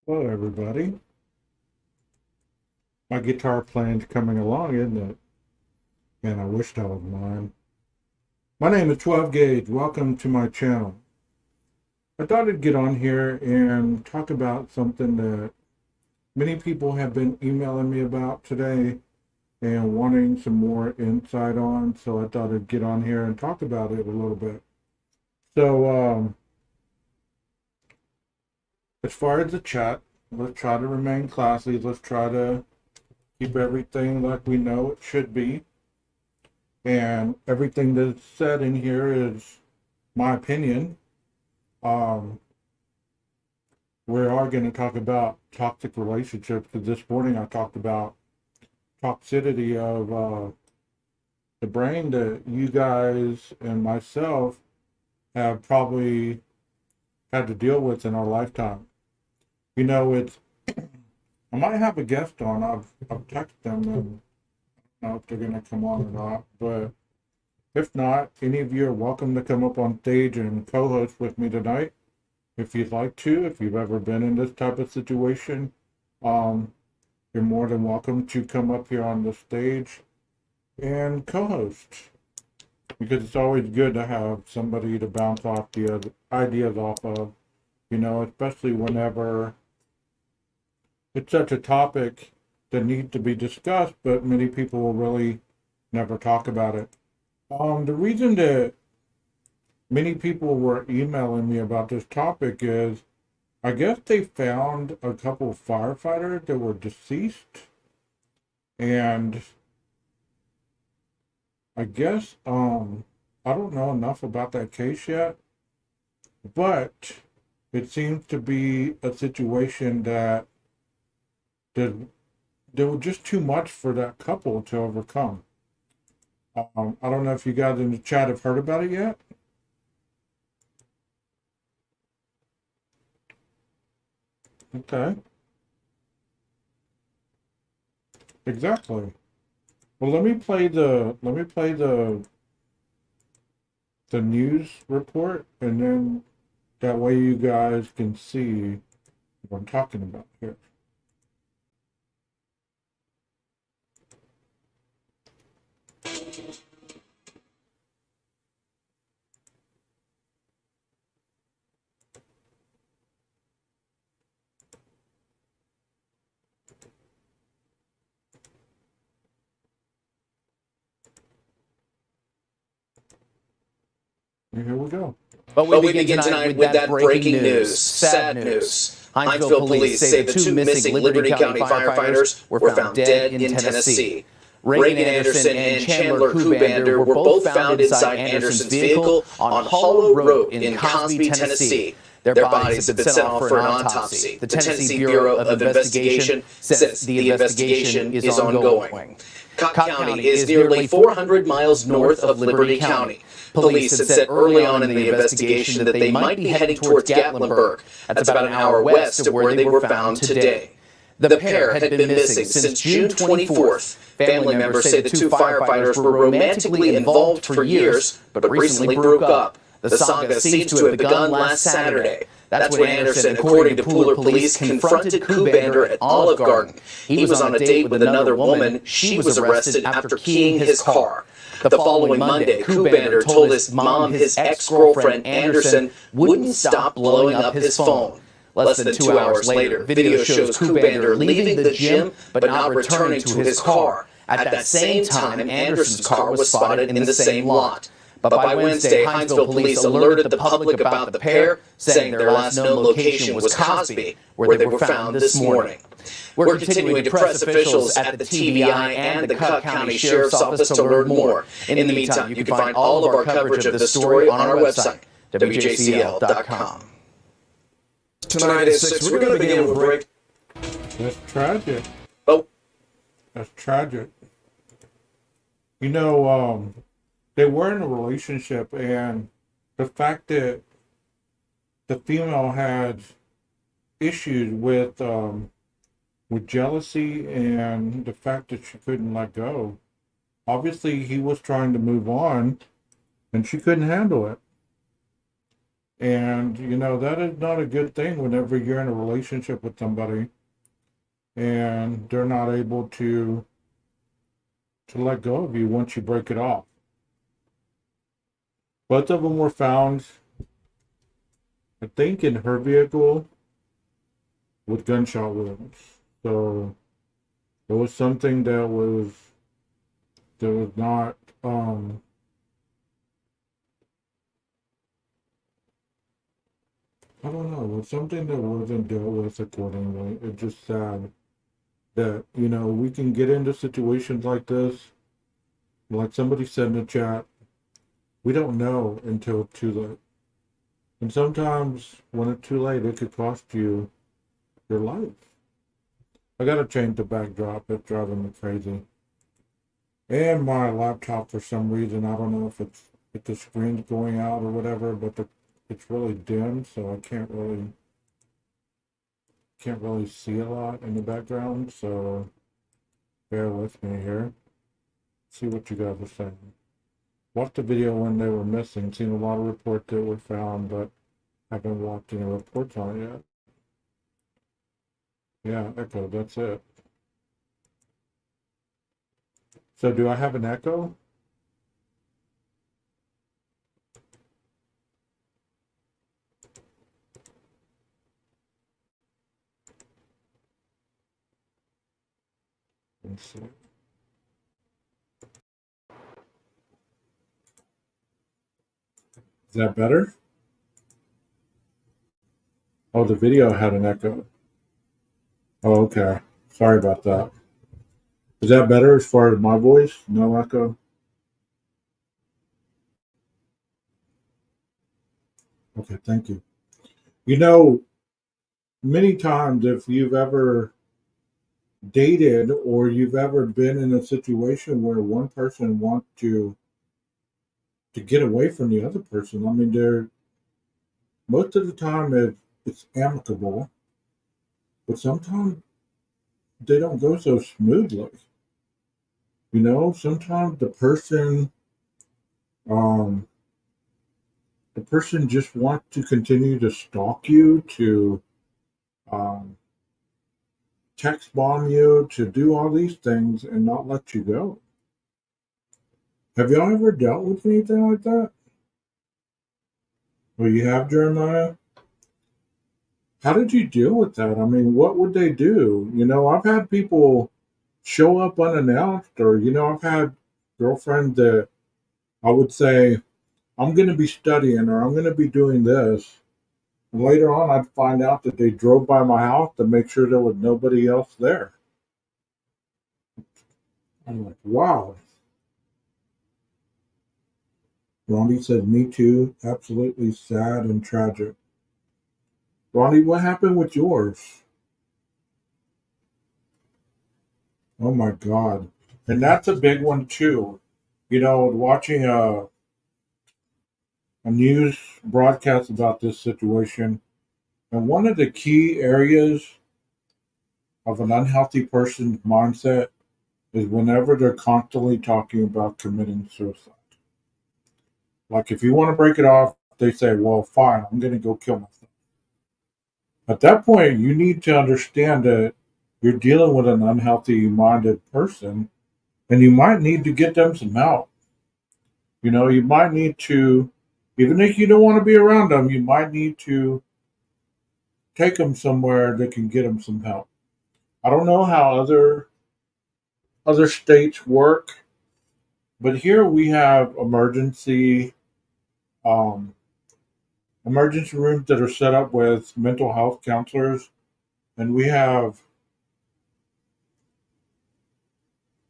Hello, everybody. My guitar playing's coming along, isn't it? And I wish that was mine. My name is 12 Gauge. Welcome to my channel. I thought I'd get on here and talk about something that many people have been emailing me about today and wanting some more insight on. So I thought I'd get on here and talk about it a little bit. So, as far as the chat, let's try to remain classy. Let's try to keep everything like we know it should be. And everything that's said in here is my opinion. Um, we are going to talk about toxic relationships because this morning I talked about toxicity of the brain that you guys and myself have probably had to deal with in our lifetime. You know, it's I might have a guest on. I've texted them and I don't know if they're going to come on or not, but if not, any of you are welcome to come up on stage and co-host with me tonight. If you'd like to, if you've ever been in this type of situation, you're more than welcome to come up here on the stage and co-host. Because it's always good to have somebody to bounce off the ideas off of, especially whenever it's such a topic that needs to be discussed, but many people will really never talk about it. The reason that many people were emailing me about this topic is I guess they found a couple of firefighters that were deceased, and I guess I don't know enough about that case yet, but it seems to be a situation that there was just too much for that couple to overcome. I don't know if you guys in the chat have heard about it yet. Okay. Exactly. Well, let me play the news report, and then that way you guys can see what I'm talking about here. And here we go. But we begin tonight with that breaking news, sad news. Hinesville police say the two missing Liberty County firefighters were found dead in Tennessee. Reagan Anderson and Chandler Kubander were both found inside Anderson's vehicle on Hollow Road in Cosby, Tennessee. Their bodies have been sent off for an autopsy. The Tennessee Bureau of Investigation says the investigation is ongoing. Cobb County is nearly 400 miles north of Liberty County. Police had said early on in the investigation that they might be heading towards Gatlinburg. That's about an hour west of where they were found today. The pair had been missing since June 24th. Family members say the two firefighters were romantically involved for years, but recently broke up. The saga seems to have begun last Saturday. That's when Anderson, according to Pooler police, confronted Kubander at Olive Garden. He was on a date with another woman. She was arrested after keying his car. The following Monday, Kubander told his mom his ex-girlfriend, Anderson, wouldn't stop blowing up his phone. Less than 2 hours later, video shows Kubander leaving the gym but not returning to his car. At that same time, Anderson's car was spotted in the same lot. But by Wednesday, Hinesville police alerted the public about the pair, saying their last known location was Cosby, where they were found this morning. We're continuing to press officials at the TBI and the Cobb County Sheriff's Office to learn more. In the meantime, you can find all of our coverage of the story on our website, wjcl.com. Tonight at 6, we're going to begin with a break. That's tragic. Oh. That's tragic. They were in a relationship, and the fact that the female had issues with jealousy and the fact that she couldn't let go. Obviously, he was trying to move on, and she couldn't handle it. And, that is not a good thing whenever you're in a relationship with somebody and they're not able to let go of you once you break it off. Both of them were found, I think, in her vehicle with gunshot wounds. So it was something that was not I don't know, it was something that wasn't dealt with accordingly. It's just sad that, we can get into situations like this. Like somebody said in the chat, we don't know until it's too late. And sometimes when it's too late, it could cost you your life. I gotta change the backdrop. It's driving me crazy. And my laptop, for some reason, I don't know if the screen's going out or whatever, but it's really dim, so I can't really see a lot in the background. So bear with me here. See what you guys are saying. Watched the video when they were missing. Seen a lot of reports that were found, but haven't watched any reports on it yet. Yeah, echo. That's it. So do I have an echo? Let's see. Is that better? Oh, the video had an echo. Oh, okay. Sorry about that. Is that better as far as my voice? No echo? Okay, thank you. Many times if you've ever dated or you've ever been in a situation where one person wants to get away from the other person, I mean, most of the time it's amicable, but sometimes they don't go so smoothly. Sometimes um, the person just wants to continue to stalk you, to um, text bomb you, to do all these things and not let you go. Have y'all ever dealt with anything like that? Well, you have, Jeremiah? How did you deal with that? I mean, what would they do? I've had people show up unannounced, or, I've had girlfriends that I would say, I'm going to be studying or I'm going to be doing this. And later on, I'd find out that they drove by my house to make sure there was nobody else there. I'm like, wow. Ronnie says, me too. Absolutely sad and tragic. Ronnie, what happened with yours? Oh my God. And that's a big one too. Watching a news broadcast about this situation, and one of the key areas of an unhealthy person's mindset is whenever they're constantly talking about committing suicide. Like if you want to break it off, they say, well, fine, I'm going to go kill myself. At that point, you need to understand that you're dealing with an unhealthy minded person and you might need to get them some help. You might need to, even if you don't want to be around them, you might need to take them somewhere that can get them some help. I don't know how other states work, but here we have um, emergency rooms that are set up with mental health counselors, and we have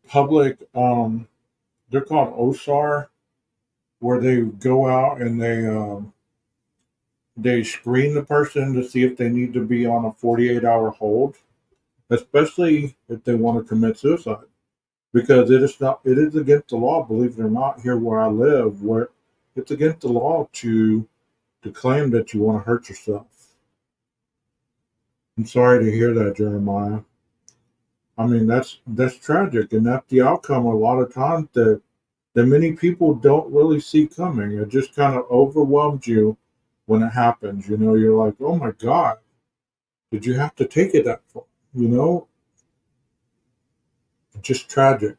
public. They're called OSAR, where they go out and they screen the person to see if they need to be on a 48-hour hold, especially if they want to commit suicide, because it is against the law, believe it or not, here where I live, where it's against the law to claim that you want to hurt yourself. I'm sorry to hear that, Jeremiah. I mean, that's tragic, and that's the outcome a lot of times that many people don't really see coming. It just kind of overwhelms you when it happens. You're like, oh my God, did you have to take it that far? It's just tragic.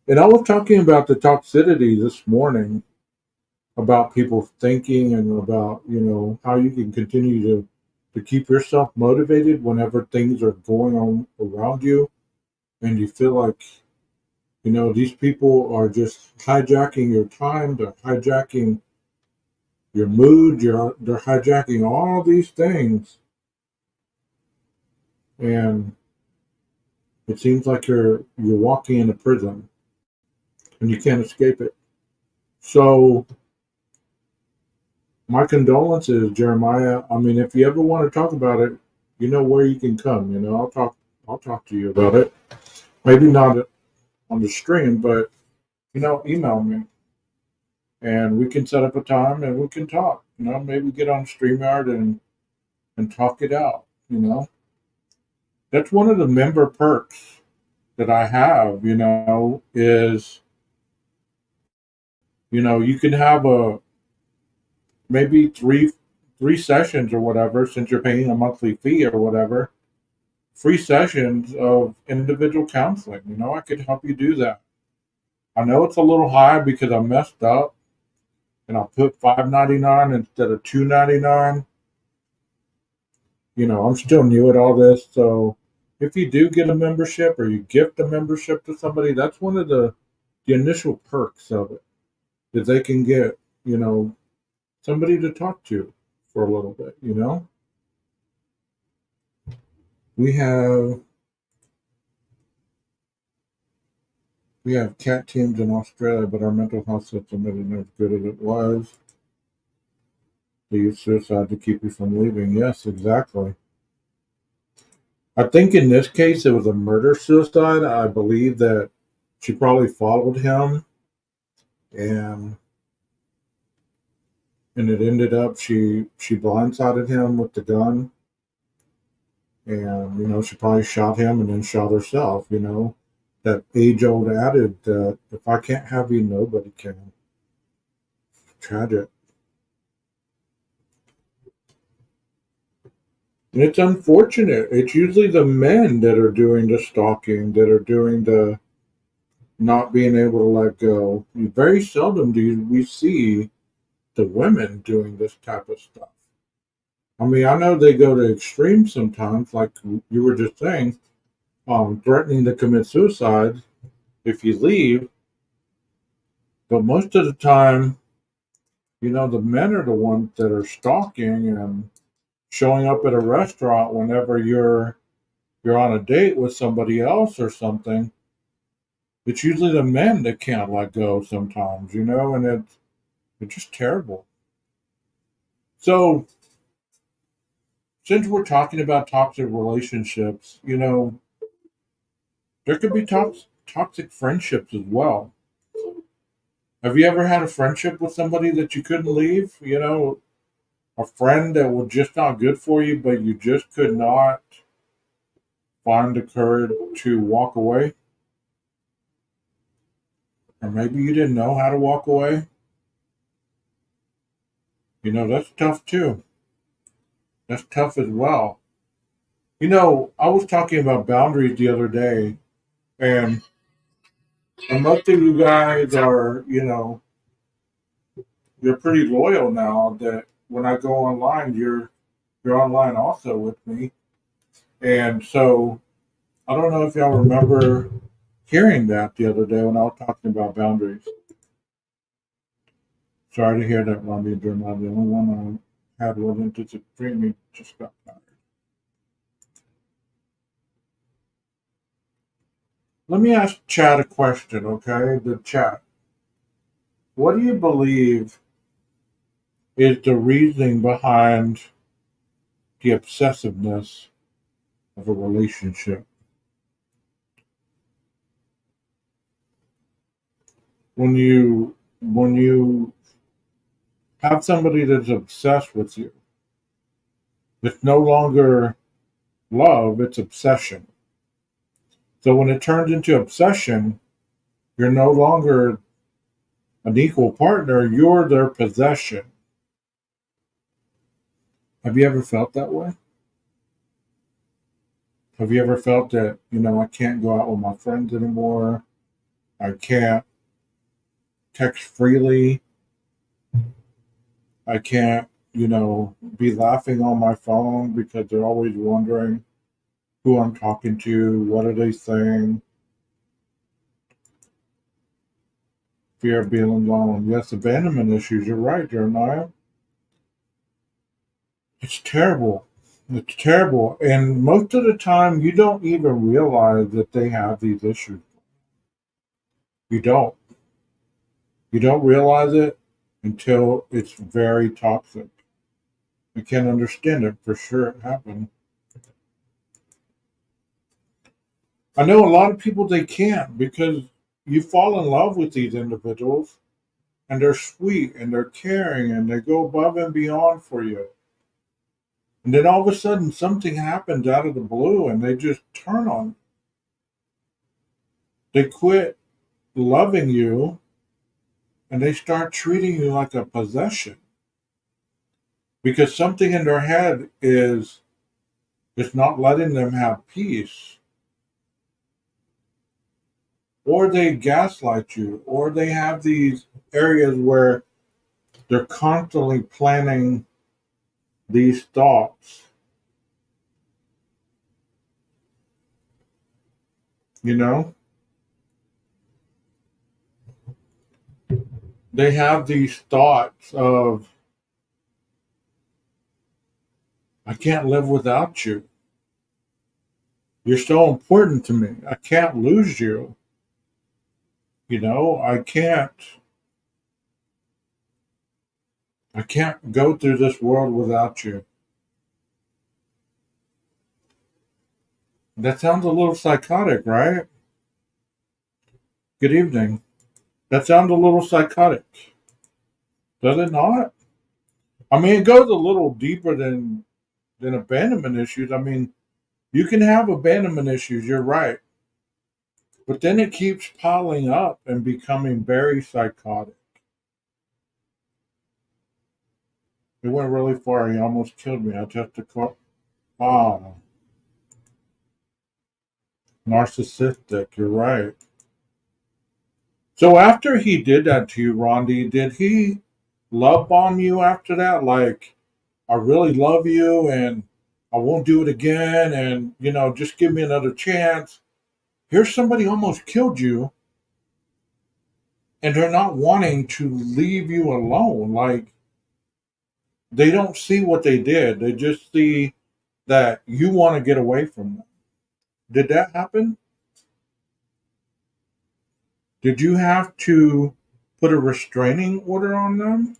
And I was talking about the toxicity this morning, about people thinking and about, how you can continue to keep yourself motivated whenever things are going on around you and you feel like, these people are just hijacking your time, they're hijacking your mood, they're hijacking all these things, and it seems like you're walking in a prison and you can't escape it. So my condolences, Jeremiah. I mean, if you ever want to talk about it, you know where you can come. I'll talk to you about it. Maybe not on the stream, but email me and we can set up a time and we can talk. Maybe get on StreamYard and talk it out. That's one of the member perks that I have. Is you can have maybe three sessions or whatever, since you're paying a monthly fee or whatever, free sessions of individual counseling. I could help you do that. I know it's a little high because I messed up and I put $5.99 instead of $2.99. I'm still new at all this, so if you do get a membership or you gift a membership to somebody, that's one of the initial perks of it, is they can get somebody to talk to for a little bit. We have cat teams in Australia, but our mental health system isn't as good as it was. They use suicide to keep you from leaving. Yes, exactly. I think in this case it was a murder suicide. I believe that she probably followed him, and it ended up she blindsided him with the gun, and she probably shot him and then shot herself. That age-old adage that if I can't have you, nobody can. Tragic. And it's unfortunate. It's usually the men that are doing the stalking, that are doing the not being able to let go. Very seldom do we see the women doing this type of stuff. I mean, I know they go to extremes sometimes, like you were just saying, threatening to commit suicide if you leave. But most of the time, the men are the ones that are stalking and showing up at a restaurant whenever you're on a date with somebody else or something. It's usually the men that can't let go sometimes, and it's just terrible. So, since we're talking about toxic relationships, there could be toxic friendships as well. Have you ever had a friendship with somebody that you couldn't leave? A friend that was just not good for you, but you just could not find the courage to walk away? Or maybe you didn't know how to walk away? That's tough too. That's tough as well. I was talking about boundaries the other day, and most of you guys are, you're pretty loyal now that when I go online, you're online also with me. And so I don't know if y'all remember hearing that the other day when I was talking about boundaries. Sorry to hear that, Robbie and Jeremiah. The only one I had wasn't disagreeing, just got tired. Let me ask Chad a question, okay? The chat. What do you believe is the reasoning behind the obsessiveness of a relationship? When you have somebody that's obsessed with you, it's no longer love, it's obsession. So when it turns into obsession, you're no longer an equal partner, you're their possession. Have you ever felt that way? Have you ever felt that, I can't go out with my friends anymore? I can't text freely. I can't, be laughing on my phone because they're always wondering who I'm talking to, what are they saying? Fear of being alone. Yes, abandonment issues. You're right, Jeremiah. It's terrible. It's terrible. And most of the time, you don't even realize that they have these issues. You don't. You don't realize it until it's very toxic. You can't understand it for sure it happened. I know a lot of people they can't because you fall in love with these individuals and they're sweet and they're caring and they go above and beyond for you. And then all of a sudden something happens out of the blue and they just turn on you. They quit loving you and they start treating you like a possession because something in their head is it's not letting them have peace, or they gaslight you, or they have these areas where they're constantly planning these thoughts. You know, they have these thoughts of, I can't live without you. You're so important to me. I can't lose you. I can't go through this world without you. That sounds a little psychotic, right? Good evening. That sounds a little psychotic. Does it not? I mean, it goes a little deeper than abandonment issues. I mean, you can have abandonment issues, you're right. But then it keeps piling up and becoming very psychotic. It went really far. He almost killed me. I just a car. Wow. Narcissistic. You're right. So after he did that to you, Rondi, did he love bomb you after that? Like, I really love you and I won't do it again. And, just give me another chance. Here's somebody almost killed you and they're not wanting to leave you alone. Like, they don't see what they did. They just see that you want to get away from them. Did that happen? Did you have to put a restraining order on them?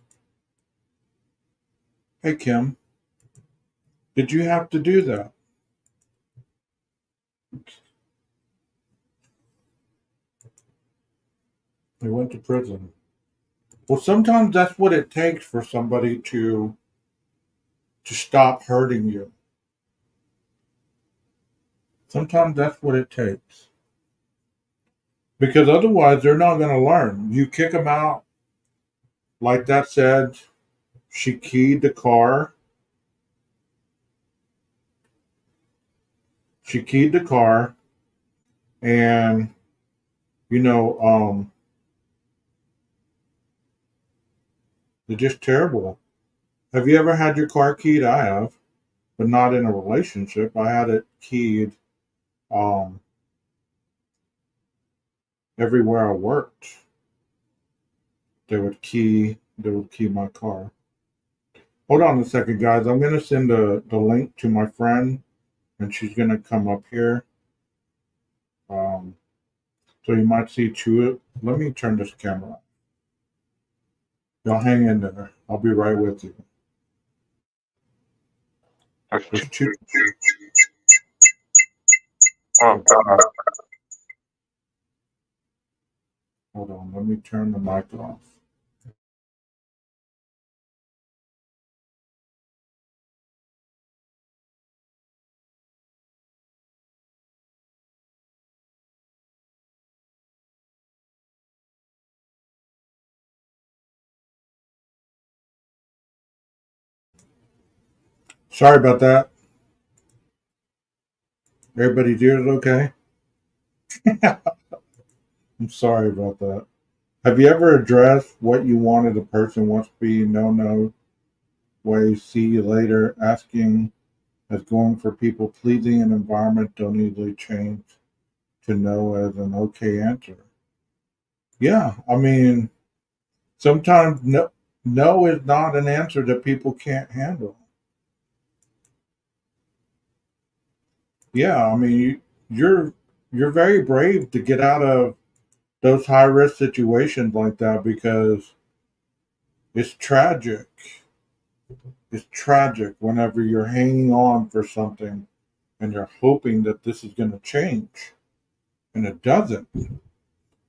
Hey, Kim, did you have to do that? They went to prison. Well, sometimes that's what it takes for somebody to stop hurting you. Sometimes that's what it takes. Because otherwise, they're not going to learn. You kick them out, like that said, she keyed the car. She keyed the car, and you know, they're just terrible. Have you ever had your car keyed? I have, but not in a relationship. I had it keyed um, everywhere I worked. They would key my car. Hold on a second, guys. I'm gonna send the link to my friend, and she's gonna come up here. Um, so you might see two. Let me turn this camera on. Y'all hang in there. I'll be right with you. There's two. Oh, God. Hold on. Let me turn the mic off. Sorry about that. Everybody's ears okay? I'm sorry about that. Have you ever addressed what you wanted a person wants to be? No, no way. See you later. Asking as going for people pleasing an environment don't easily change to no as an okay answer. Yeah, I mean, sometimes no is not an answer that people can't handle. Yeah, I mean, you're very brave to get out of those high risk situations like that because it's tragic. It's tragic whenever you're hanging on for something and you're hoping that this is going to change and it doesn't.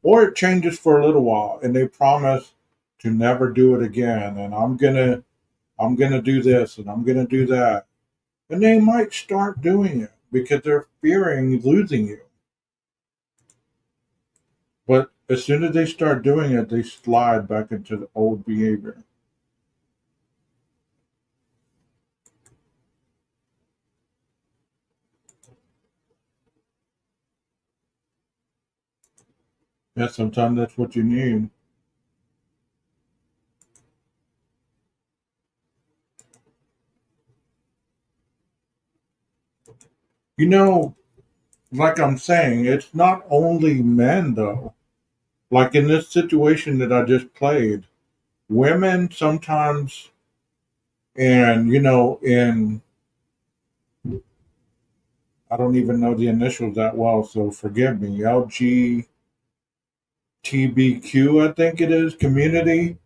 Or it changes for a little while and they promise to never do it again and I'm going to do this and I'm going to do that. And they might start doing it because they're fearing losing you. But as soon as they start doing it, they slide back into the old behavior. Yeah, sometimes that's what you need. You know, like I'm saying, it's not only men though. Like in this situation that I just played, women sometimes, and in I don't even know the initials that well, so forgive me. LGBTQ, I think it is, community.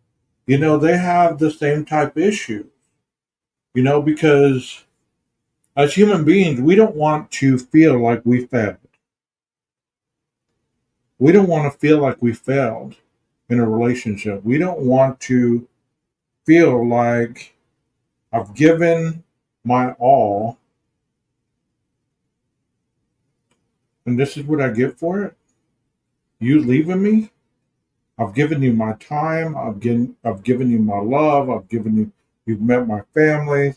They have the same type issue. Because as human beings, we don't want to feel like we failed. We don't want to feel like we failed in a relationship. We don't want to feel like I've given my all and this is what I get for it. You leaving me? I've given you my time. I've given you my love. You've met my family.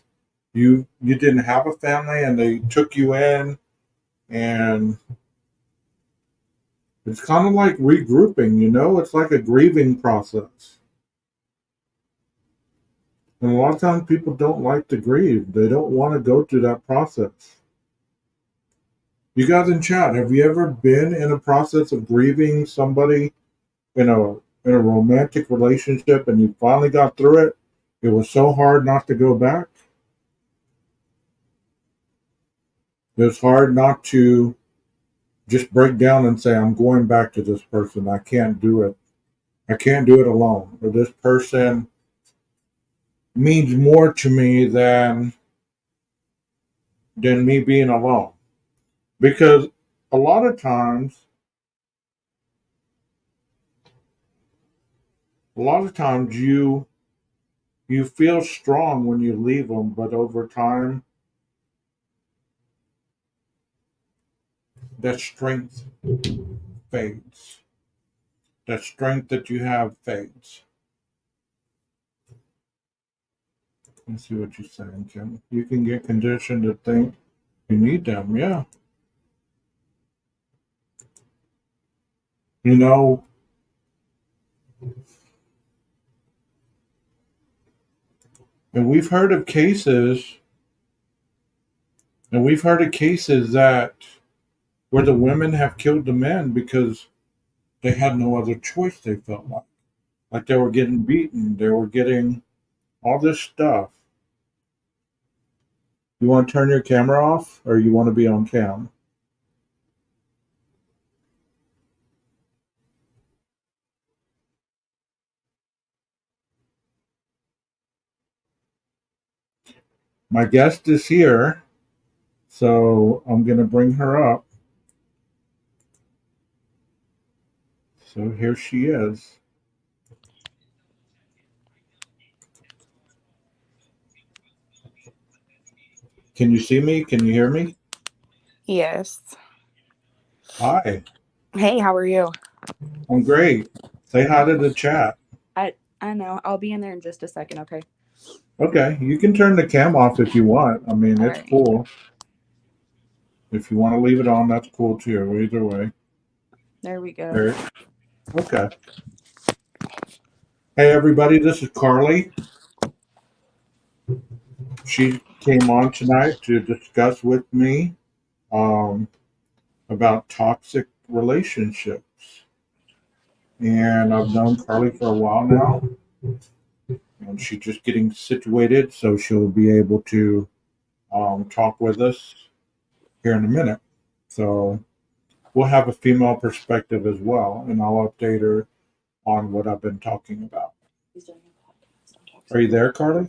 You didn't have a family and they took you in and it's kind of like regrouping, it's like a grieving process. And a lot of times people don't like to grieve. They don't want to go through that process. You guys in chat, have you ever been in a process of grieving somebody in a romantic relationship and you finally got through it? It was so hard not to go back. It was hard not to just break down and say, I'm going back to this person. I can't do it. I can't do it alone. Or this person means more to me than me being alone. Because a lot of times you feel strong when you leave them, but over time that strength fades. That strength that you have fades. Let's see what you're saying, Kim. You can get conditioned to think you need them, yeah. You know, and we've heard of cases that where the women have killed the men because they had no other choice, they felt like they were getting beaten, they were getting all this stuff. You want to turn your camera off or you want to be on cam? My guest is here, so I'm going to bring her up. So here she is. Can you see me? Can you hear me? Yes. Hi. Hey, how are you? I'm great. Say hi to the chat. I know. I'll be in there in just a second, okay? Okay, you can turn the cam off if you want. I mean, All it's right. cool. If you want to leave it on, that's cool too. Either way. There we go. There. Okay. Hey, everybody, this is Carlie. She came on tonight to discuss with me um, about toxic relationships. And I've known Carlie for a while now, and she's just getting situated, so she'll be able to talk with us here in a minute. So we'll have a female perspective as well, and I'll update her on what I've been talking about. Are you there, Carlie?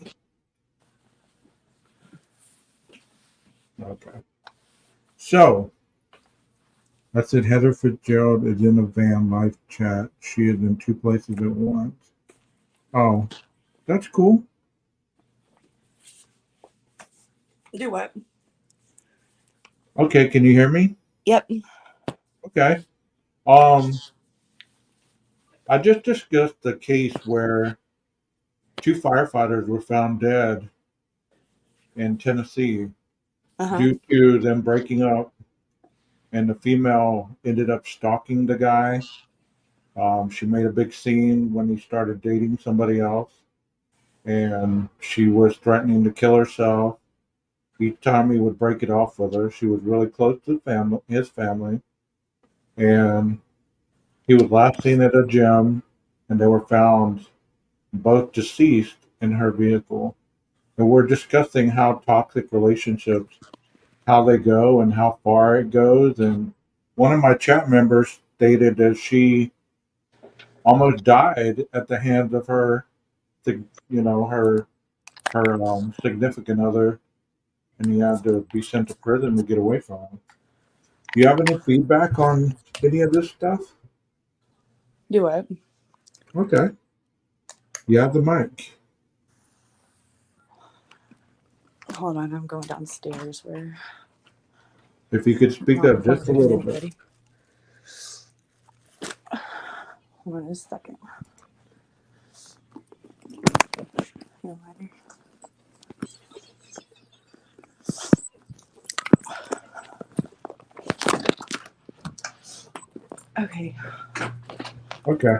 Okay. So I said Heather Fitzgerald is in a van live chat. She is in two places at once. Oh, that's cool. Do what? Okay, can you hear me? Yep. Okay. Um, I just discussed the case where two firefighters were found dead in Tennessee Uh-huh. due to them breaking up, and the female ended up stalking the guy. She made a big scene when he started dating somebody else, and she was threatening to kill herself. Each time he would break it off with her, she was really close to his family, and he was last seen at a gym, and they were found both deceased in her vehicle. And we're discussing how toxic relationships, how they go and how far it goes. And one of my chat members stated that she almost died at the hands of her, her significant other, and he had to be sent to prison to get away from him. Do you have any feedback on any of this stuff? Do what? Okay, you have the mic. Hold on, I'm going downstairs where If you could I'm speak not up just a bothering little bit. anybody. Hold on a second. No matter. Okay. Okay.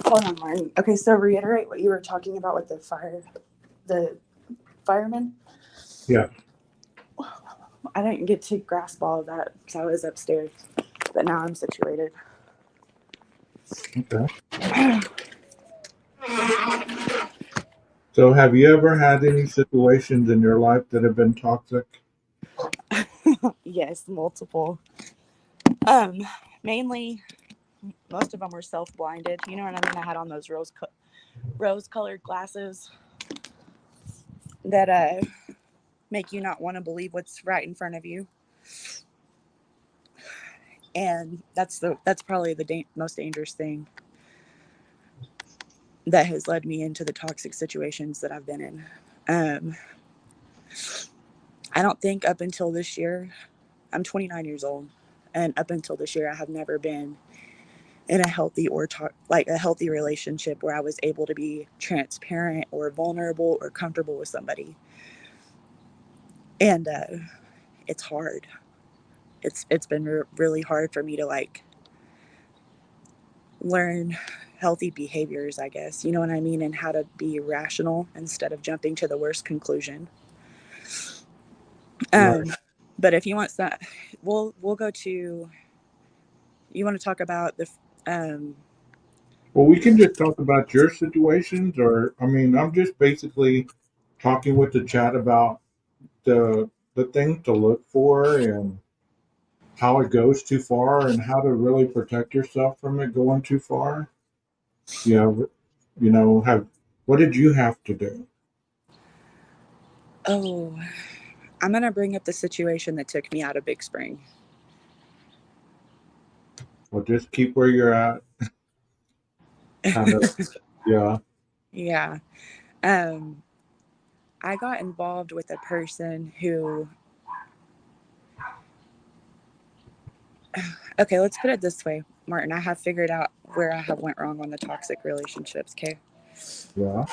Hold on, Martin. Okay, so reiterate what you were talking about with the firemen. Yeah. I didn't get to grasp all of that because I was upstairs, but now I'm situated. Okay. So, have you ever had any situations in your life that have been toxic? Yes, multiple. Mainly, most of them were self-blinded. You know what I mean? I had on those rose-colored glasses that make you not want to believe what's right in front of you. And that's probably the most dangerous thing that has led me into the toxic situations that I've been in. I don't think up until this year, I'm 29 years old, and up until this year, I have never been in a healthy a healthy relationship where I was able to be transparent or vulnerable or comfortable with somebody. And it's hard. It's been really hard for me to learn healthy behaviors, I guess. You know what I mean? And how to be rational instead of jumping to the worst conclusion. Right. But if you want that, we'll go to. You want to talk about the Well, we can just talk about your situations, or I mean, I'm just basically talking with the chat about the things to look for and how it goes too far and how to really protect yourself from it going too far. Have what did you have to do? Oh, I'm gonna bring up the situation that took me out of Big Spring. Well, just keep where you're at. Kind of, yeah. Yeah. I got involved with a person who, okay, let's put it this way, Martin. I have figured out where I have went wrong on the toxic relationships. Okay. Yeah.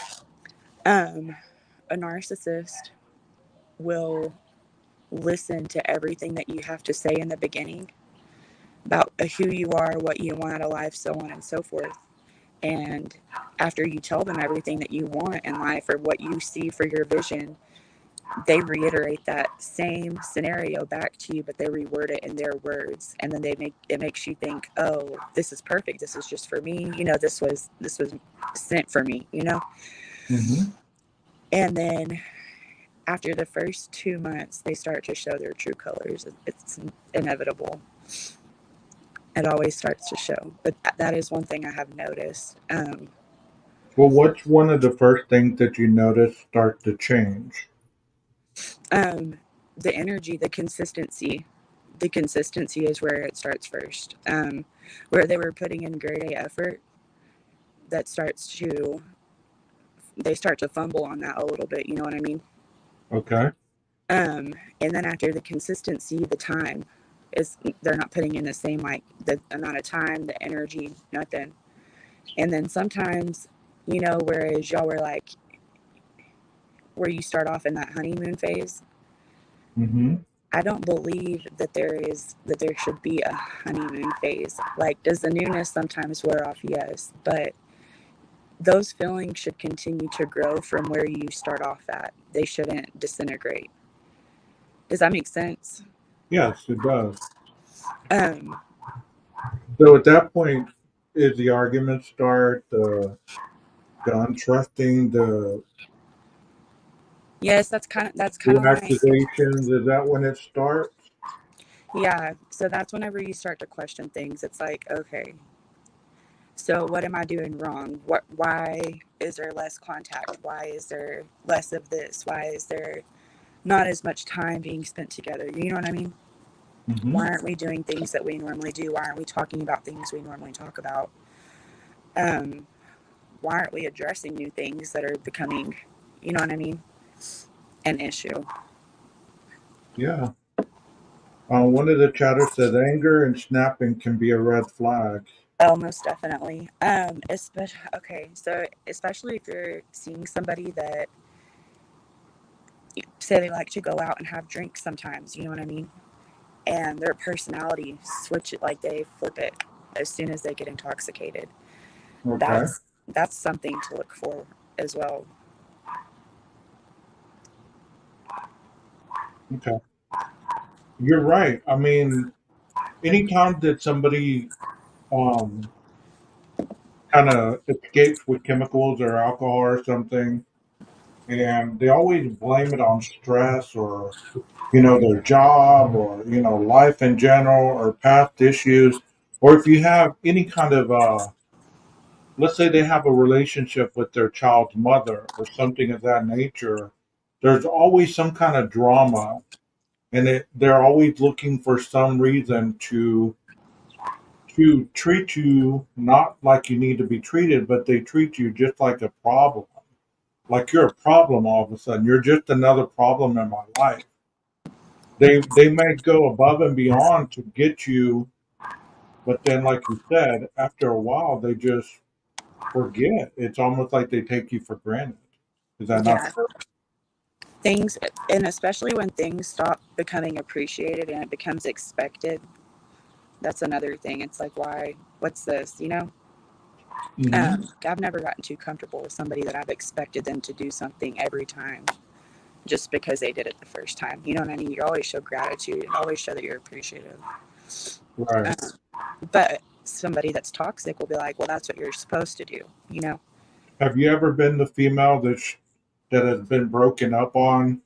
Um, a narcissist will listen to everything that you have to say in the beginning about who you are, what you want out of life, so on and so forth. And after you tell them everything that you want in life or what you see for your vision, they reiterate that same scenario back to you, but they reword it in their words, and then it makes you think, oh, this is perfect, this is just for me, this was sent for me. Mm-hmm. And then after the first 2 months they start to show their true colors. It's inevitable. It always starts to show, but that is one thing I have noticed. Well, what's one of the first things that you notice start to change? The energy, the consistency is where it starts first. Where they were putting in grade A effort, that they start to fumble on that a little bit. You know what I mean? Okay. And then after the consistency, the time is, they're not putting in the same, like the amount of time, the energy, nothing. And then sometimes, whereas y'all were like, where you start off in that honeymoon phase, Mm-hmm. I don't believe that there should be a honeymoon phase. Like, does the newness sometimes wear off? Yes, but those feelings should continue to grow from where you start off at. They shouldn't disintegrate. Does that make sense? Yes, it does. Um, So at that point, is the argument start the untrusting, yes, that's kind the of like, accusations? Is that when it starts? yeah. So that's whenever you start to question things. It's like, okay, so what am I doing wrong? Why is there less contact? Why is there less of this? Why is there not as much time being spent together? You know what I mean? Mm-hmm. Why aren't we doing things that we normally do? Why aren't we talking about things we normally talk about? Um, why aren't we addressing new things that are becoming, you know what I mean, an issue? Yeah. One of the chatters said anger and snapping can be a red flag. Oh, most definitely. Especially, okay, so especially if you're seeing somebody that say they like to go out and have drinks sometimes, you know what I mean? And their personality switch it, like they flip it as soon as they get intoxicated. Okay. That's something to look for as well. Okay. You're right. I mean, anytime that somebody um kind of escapes with chemicals or alcohol or something, and they always blame it on stress or their job or life in general or past issues, or if you have any kind of let's say they have a relationship with their child's mother or something of that nature, there's always some kind of drama, and they're always looking for some reason to treat you not like you need to be treated, but they treat you just like a problem. Like you're a problem all of a sudden. You're just another problem in my life. They may go above and beyond to get you, but then like you said, after a while they just forget. It's almost like they take you for granted. Is that not Yeah. true? Things, and especially when things stop becoming appreciated and it becomes expected, that's another thing. It's like, why? What's this? Mm-hmm. I've never gotten too comfortable with somebody that I've expected them to do something every time just because they did it the first time. You know what I mean? You always show gratitude and always show that you're appreciative. Right. Um, but somebody that's toxic will be like, well, that's what you're supposed to do. Have you ever been the female that has been broken up on,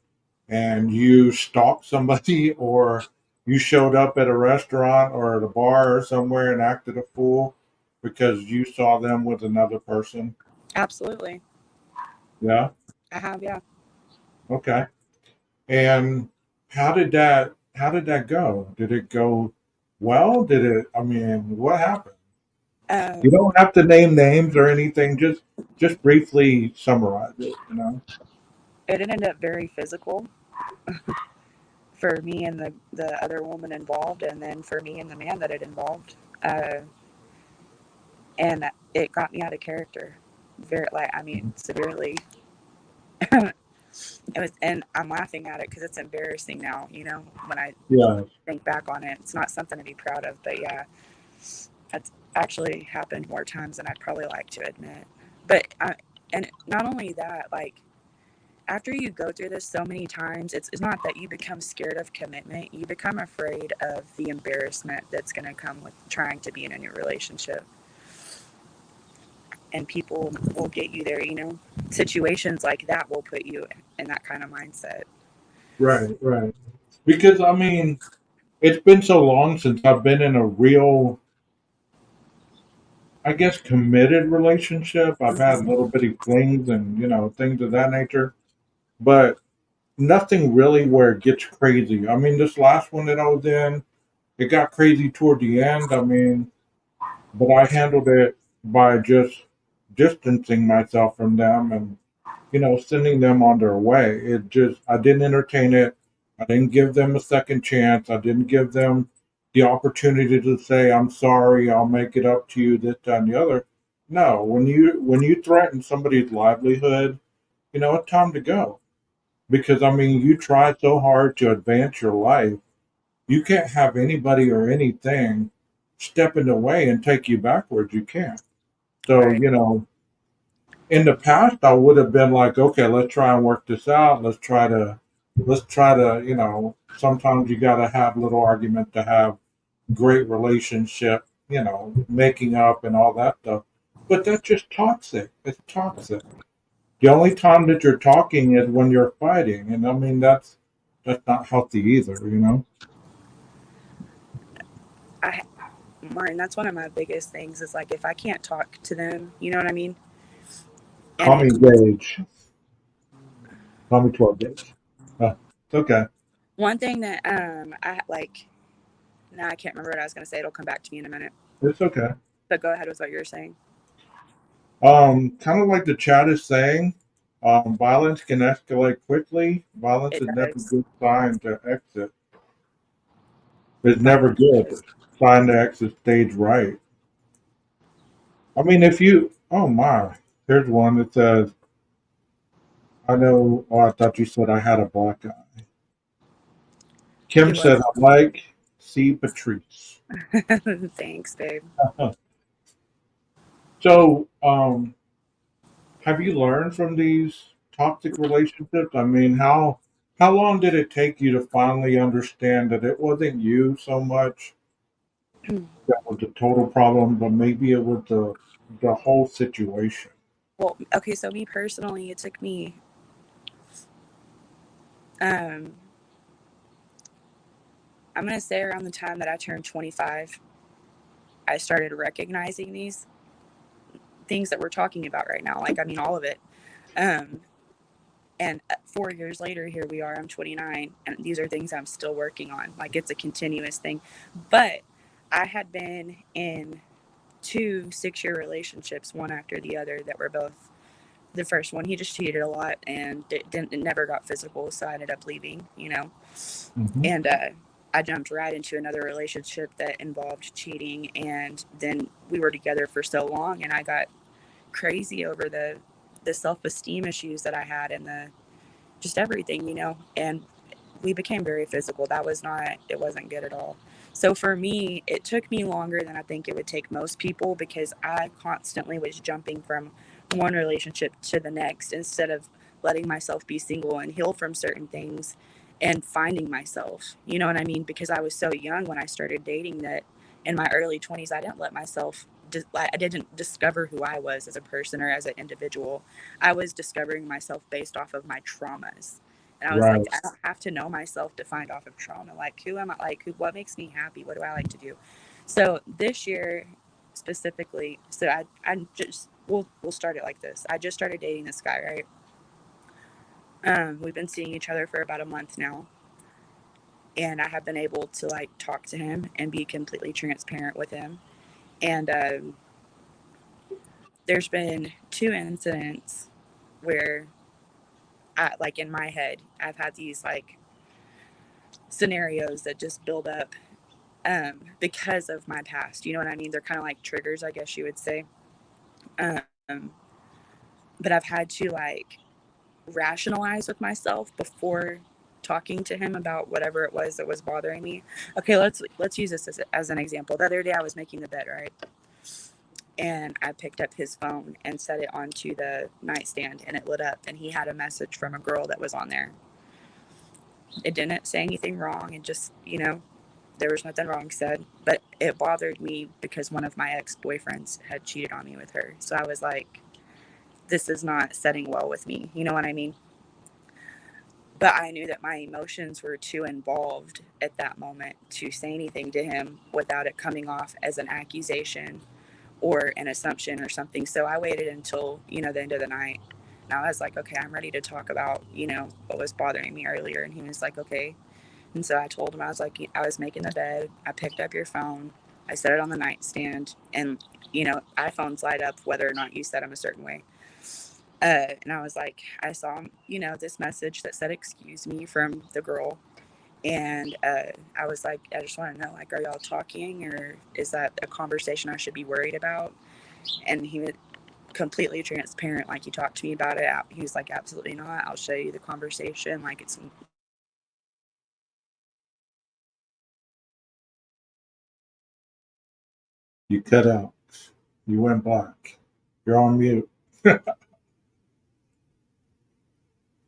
and you stalked somebody, or you showed up at a restaurant or at a bar or somewhere and acted a fool because you saw them with another person? Absolutely. Yeah. I have, yeah. Okay. And how did that go? Did it go well? Did it? I mean, what happened? You Um, don't have to name names or anything. Just briefly summarize it. it ended up very physical for me and the other woman involved, and then for me and the man that it involved. And it got me out of character. Very, like, I mean, severely. and I'm laughing at it because it's embarrassing now, you know, when I Yeah. think back on it. It's not something to be proud of, but yeah, that's actually happened more times than I'd probably like to admit. But and not only that, like after you go through this so many times, it's not that you become scared of commitment. You become afraid of the embarrassment that's going to come with trying to be in a new relationship. And people will get you there, you know. Situations like that will put you in that kind of mindset. Right, right. Because I mean, it's been so long since I've been in a real, I guess, committed relationship. I've had Mhm. little bitty flings and things of that nature, but nothing really where it gets crazy. I mean, this last one that I was in, it got crazy toward the end. I mean, but I handled it by just distancing myself from them and sending them on their way. I didn't entertain it. I didn't give them a second chance. I didn't give them the opportunity to say, I'm sorry, I'll make it up to you, this, that, and the other. No, when you threaten somebody's livelihood, it's time to go. Because I mean, you try so hard to advance your life, you can't have anybody or anything step in the way and take you backwards. You can't. So, Right. in the past I would have been like, okay, let's try and work this out. Let's try to, sometimes you gotta have little argument to have great relationship, making up and all that stuff. But that's just toxic. It's toxic. The only time that you're talking is when you're fighting. And I mean that's not healthy either. I Martin, that's one of my biggest things is like if I can't talk to them, you know what I mean? And Call me it's Gage. Call me 12 Gage. It's okay. one thing that I like now I can't remember what I was gonna say. It'll come back to me in a minute. It's okay. But go ahead with what you were saying. Kind of like the chat is saying, violence can escalate quickly. Violence It is never a does. good sign to exit. It's never Violence good does. sign to exit stage right. I mean, if you, oh my, here's one that says, I know, oh, I thought you said I had a black eye. He Kim said, was. I like C. Patrice. Thanks, babe. So, have you learned from these toxic relationships? I mean, how long did it take you to finally understand that it wasn't you so much that was the total problem, but maybe it was the whole situation? Well, okay, so me personally, it took me um I'm gonna say around the time that I turned 25, I started recognizing these things that we're talking about right now. Like I mean all of it. Um and 4 years later, here we are. I'm 29, and these are things I'm still working on. Like it's a continuous thing. But I had been in 2 6-year relationships, one after the other, that were both. The first one, he just cheated a lot, and it never got physical, so I ended up leaving. You know, Hmm. and I jumped right into another relationship that involved cheating, and then we were together for so long, and I got crazy over the self esteem issues that I had and the just everything, you know, and we became very physical. It wasn't good at all. So for me, it took me longer than I think it would take most people because I constantly was jumping from one relationship to the next instead of letting myself be single and heal from certain things and finding myself. You know what I mean? Because I was so young when I started dating that in my early 20s, I didn't let myself, I didn't discover who I was as a person or as an individual. I was discovering myself based off of my traumas. And I was like, Right. I don't have to know myself to find off of trauma. Like, who am I? Like, what makes me happy? What do I like to do? So this year, specifically, I just we'll start it like this. I just started dating this guy, right? We've been seeing each other for about a month now, and I have been able to like talk to him and be completely transparent with him. And there's been 2 incidents where like in my head, I've had these like scenarios that just build up because of my past. You know what I mean? They're kind of like triggers, I guess you would say. Um, but I've had to like rationalize with myself before talking to him about whatever it was that was bothering me. Okay, let's use this as an example. The other day I was making the bed, right? And I picked up his phone and set it onto the nightstand, and it lit up, and he had a message from a girl that was on there. It didn't say anything wrong. It just, there was nothing wrong said, but it bothered me because one of my ex-boyfriends had cheated on me with her. So I was like, this is not setting well with me. You know what I mean? But I knew that my emotions were too involved at that moment to say anything to him without it coming off as an accusation or an assumption or something. So I waited until, the end of the night. And I was like, okay, I'm ready to talk about, what was bothering me earlier. And he was like, okay. And so I told him, I was like, I was making the bed. I picked up your phone. I set it on the nightstand. And, iPhones light up whether or not you set them a certain way. And I was like, I saw, this message that said, excuse me, from the girl. And I was like, I just want to know, like, are y'all talking, or is that a conversation I should be worried about? And he was completely transparent. Like, he talked to me about it. He was like, absolutely not. I'll show you the conversation. Like, it's. You cut out. You went black. You're on mute. I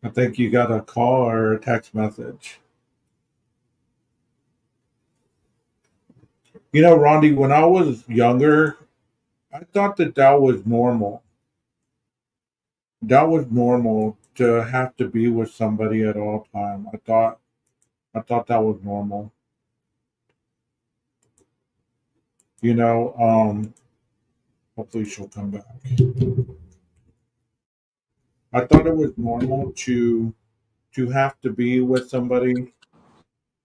think you got a call or a text message. Rondi, when I was younger, I thought that was normal. That was normal to have to be with somebody at all time. I thought that was normal. Hopefully she'll come back. I thought it was normal to have to be with somebody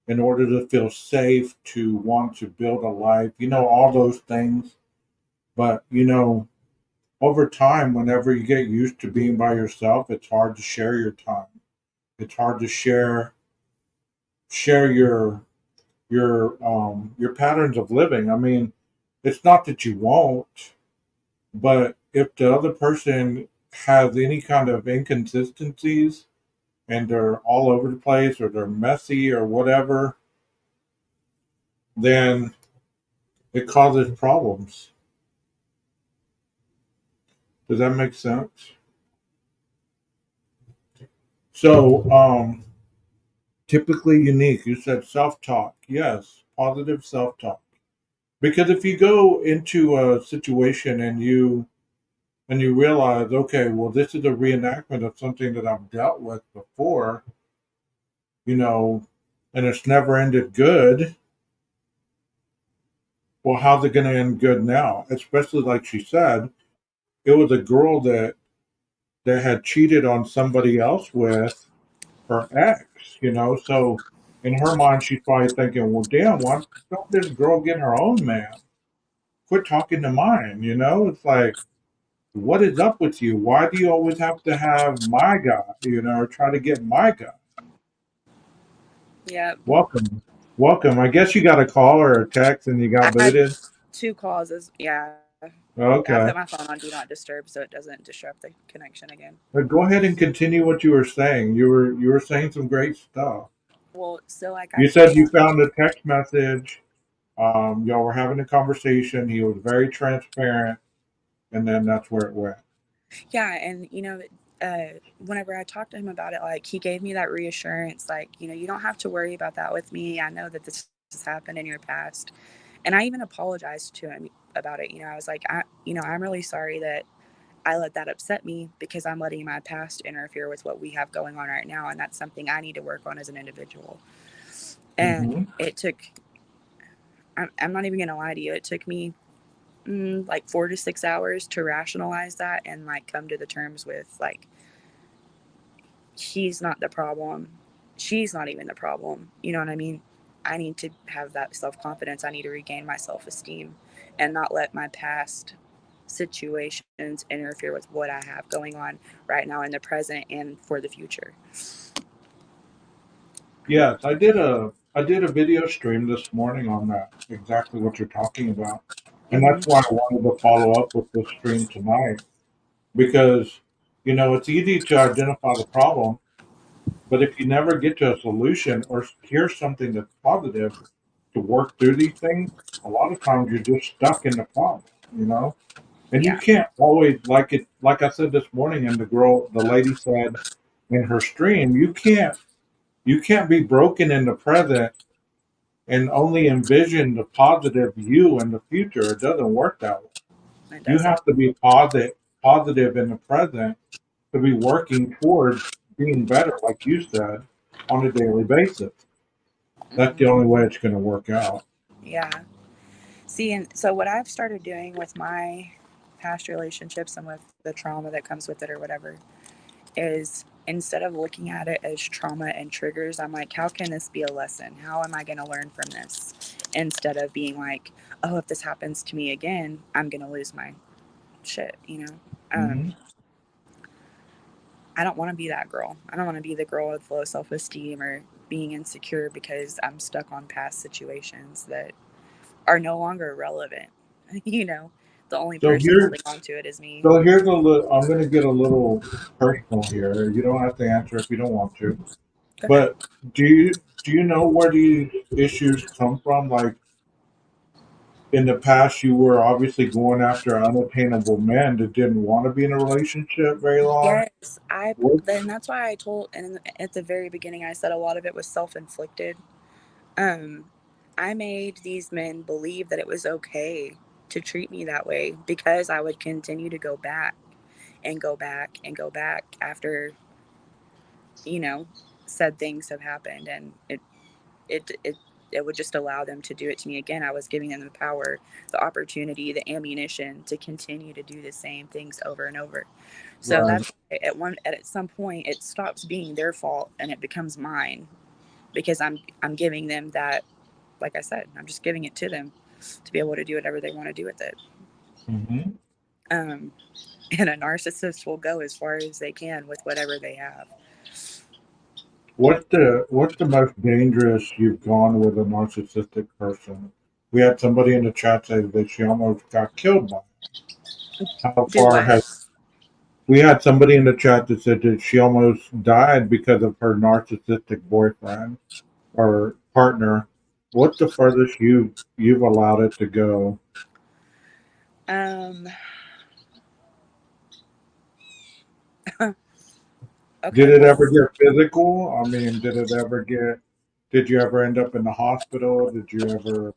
in order to feel safe, to want to build a life, all those things. But, over time, whenever you get used to being by yourself, it's hard to share your time. It's hard to share your patterns of living. I mean, it's not that you won't, but if the other person has any kind of inconsistencies and they're all over the place or they're messy or whatever, then it causes problems. Does that make sense? So, typically unique. You said self-talk. Yes, positive self-talk. Because if you go into a situation and you realize, okay, well, this is a reenactment of something that I've dealt with before, and it's never ended good. Well, how's it going to end good now? Especially like she said, it was a girl that had cheated on somebody else with her ex, So in her mind, she's probably thinking, well, damn, why don't this girl get her own man? Quit talking to mine, It's like, what is up with you? Why do you always have to have my guy, or try to get my guy? Yeah. Welcome. Welcome. I guess you got a call or a text and you got I had booted. 2 calls. Yeah. I Okay. put my phone on Do Not Disturb so it doesn't disrupt the connection again. But go ahead and continue what you were saying. You were saying some great stuff. Well, so like I You told said you him, found a text message. Y'all were having a conversation. He was very transparent, and then that's where it went. yeah, and whenever I talked to him about it, like, he gave me that reassurance, like, you don't have to worry about that with me. I know that this has happened in your past. And I even apologized to him about it. I was like, I'm really sorry that I let that upset me, because I'm letting my past interfere with what we have going on right now. And that's something I need to work on as an individual. And it took, I'm not even going to lie to you, it took me like 4 to 6 hours to rationalize that and like come to the terms with, like, he's not the problem. She's not even the problem. You know what I mean? I need to have that self-confidence. I need to regain my self-esteem and not let my past situations interfere with what I have going on right now in the present and for the future. Yes, I did a video stream this morning on that, exactly what you're talking about. And that's why I wanted to follow up with this stream tonight, because it's easy to identify the problem, but if you never get to a solution or hear something that's positive to work through these things, a lot of times you're just stuck in the problem. And you Yeah, can't always like I said this morning, and the lady said in her stream, you can't be broken in the present and only envision the positive you in the future. It doesn't work that way. it You doesn't. have to be positive in the present to be working towards being better, like you said, on a daily basis. That's the Hmm. only way it's going to work out. Yeah. See, and so what I've started doing with my past relationships and with the trauma that comes with it or whatever is instead of looking at it as trauma and triggers, I'm like, how can this be a lesson? How am I going to learn from this? Instead of being like, oh, if this happens to me again, I'm going to lose my shit. Hmm. I don't want to be that girl. I don't want to be the girl with low self esteem or being insecure because I'm stuck on past situations that are no longer relevant. The only So person here, holding on to it is me. so here's a little. I'm going to get a little personal here. You don't have to answer if you don't want to. Go ahead. But do you know where these issues come from? Like in the past, you were obviously going after unattainable men that didn't want to be in a relationship very long. Yes, I What? then that's why I told and at the very beginning I said a lot of it was self-inflicted. Um I made these men believe that it was okay to treat me that way because I would continue to go back and go back and go back after, you know, said things have happened and it it would just allow them to do it to me again. I was giving them the power, the opportunity, the ammunition to continue to do the same things over and over. So Right. that's at some point it stops being their fault and it becomes mine because I'm giving them that, like I said, I'm just giving it to them to be able to do whatever they want to do with it. Hmm. Um, and a narcissist will go as far as they can with whatever they have. What's the most dangerous you've gone with a narcissistic person? We had somebody in the chat say that she almost got killed by it. How Do far what? has We had somebody in the chat that said that she almost died because of her narcissistic boyfriend or partner. What's the furthest you've allowed it to go? Um, Did okay, it well, ever get physical? I mean, did you ever end up in the hospital? Did you ever